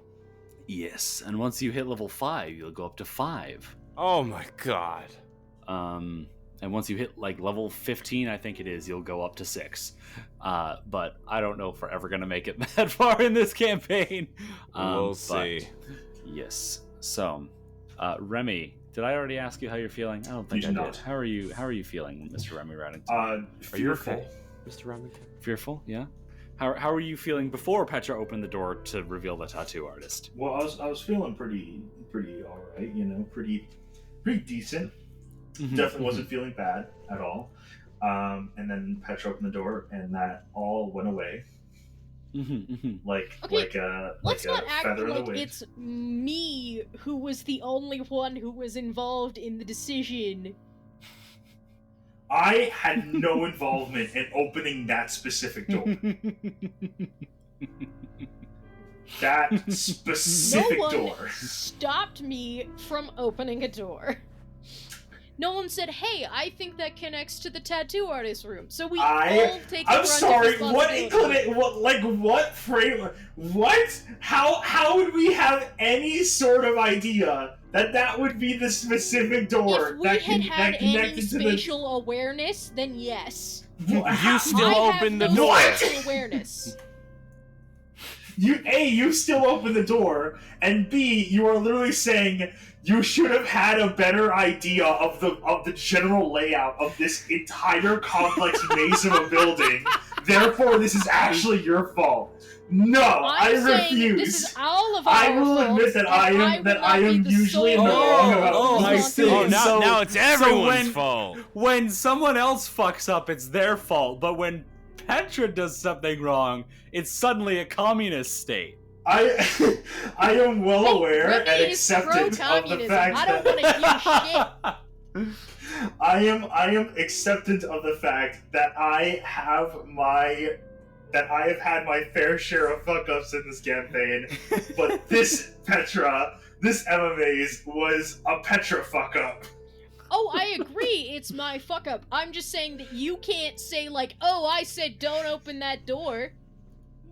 Yes, and once you hit level 5, you'll go up to 5. Oh my god. And once you hit like level 15, I think it is, you'll go up to 6. But I don't know if we're ever gonna make it that far in this campaign. We'll see. Yes. So, Remy, did I already ask you how you're feeling? I don't think You I did did. not. How are you feeling, Mr. Remy Reddington? Fearful. Mr. Remington? Fearful? Yeah. How are you feeling before Petra opened the door to reveal the tattoo artist? Well, I was feeling pretty all right. You know, pretty decent. Definitely wasn't feeling bad at all. And then Petra opened the door, and that all went away. Like Let's not act feather in the like wind. it's me who was the only one who was involved in the decision. I had no involvement in opening that specific door. That specific No one door. stopped me from opening a door. No one said, "Hey, I think that connects to the tattoo artist room." So we all take the I'm brunt sorry. of What responsibility. what frame? What? How would we have any sort of idea that would be the specific door If we that had any connected to the? spatial awareness, then yes. You still I opened the have no door. spatial awareness. You still open the door, and B, you are literally saying you should have had a better idea of the general layout of this entire complex maze of a building. Therefore, this is actually your fault. No, I I'm saying refuse. this is all of our I will fault, admit that and I will am not be the usually in the sole wrong about I these see. things. Oh, So- now it's so everyone's when- fault. When someone else fucks up, it's their fault. But when Petra does something wrong, it's suddenly a communist state. I am well aware Remy and is acceptant of the pro-communism. fact I don't that want to hear shit. I am acceptant of the fact that I have had my fair share of fuck ups in this campaign, but this Emma Maze was a Petra fuck up. Oh, I agree. It's my fuck up. I'm just saying that you can't say like, "Oh, I said don't open that door."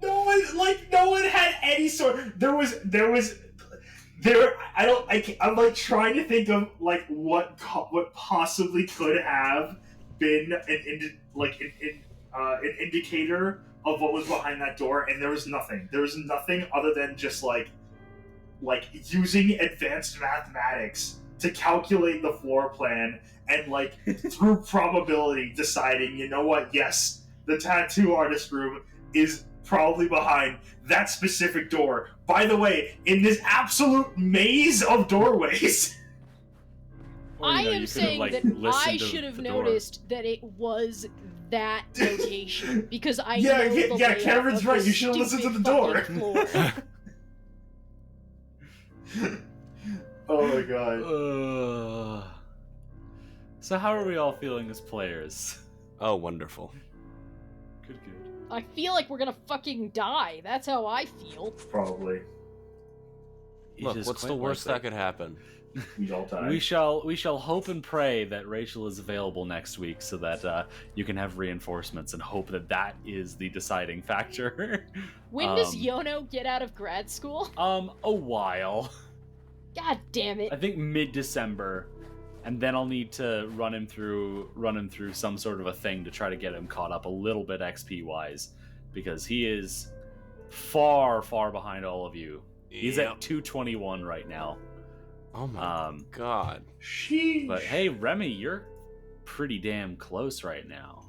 No one had any sort. I'm like trying to think of like what possibly could have been an indicator of what was behind that door, and there was nothing. There was nothing other than just like using advanced mathematics to calculate the floor plan and like through probability deciding, you know what? Yes, the tattoo artist room is probably behind that specific door. By the way, in this absolute maze of doorways. Or, I you am could saying have, like, that listened I to should have the door. noticed that it was that location because I Yeah, know yeah, the yeah, layout Cameron's of right, this you should have listened to stupid the door. fucking floor. Oh my god. So how are we all feeling as players? Oh, wonderful. Good. I feel like we're gonna fucking die. That's how I feel. Probably. Look, It is what's the quite worst likely. that could happen? We'd all die. We shall hope and pray that Rachel is available next week so that you can have reinforcements and hope that that is the deciding factor. When does Yono get out of grad school? A while. God damn it. I think mid-December, and then I'll need to run him through some sort of a thing to try to get him caught up a little bit XP wise, because he is far behind all of you. He's at 221 right now. Oh my god. Sheesh. But hey, Remy, you're pretty damn close right now.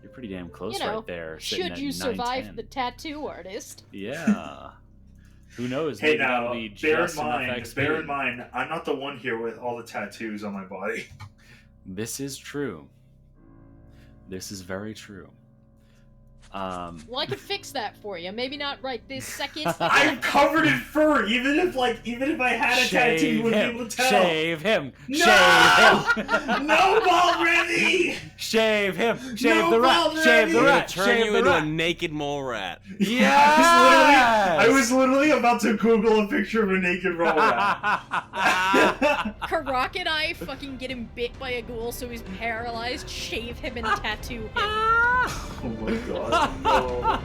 You're pretty damn close right there. sitting should at you survive 910. the tattoo artist? Yeah. Who knows? Hey Maybe that'll now, be bear just in enough mind, XP. bear in mind, I'm not the one here with all the tattoos on my body. This is true. This is very true. Well, I could fix that for you. Maybe not right this second. I'm covered in fur. Even if I had a tattoo, you wouldn't be able to tell. Shave him! No! Shave him! No, ball ready. Shave him! Shave No, the rat! Baldrany! Shave the We're gonna rat! turn Shave you the into rat! a naked mole rat. I was literally about to Google a picture of a naked mole rat. Karak and I fucking get him bit by a ghoul so he's paralyzed, shave him and tattoo him. Oh my god. No.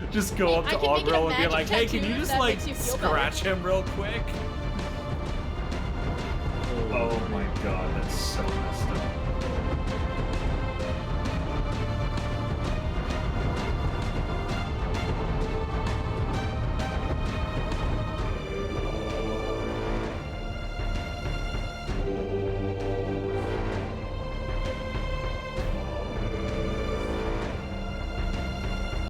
Just go up I to can make it a Ogro and be magic like, hey, can tattoo you if just that like makes you feel better." scratch him real quick? Oh my god, that's so messed up.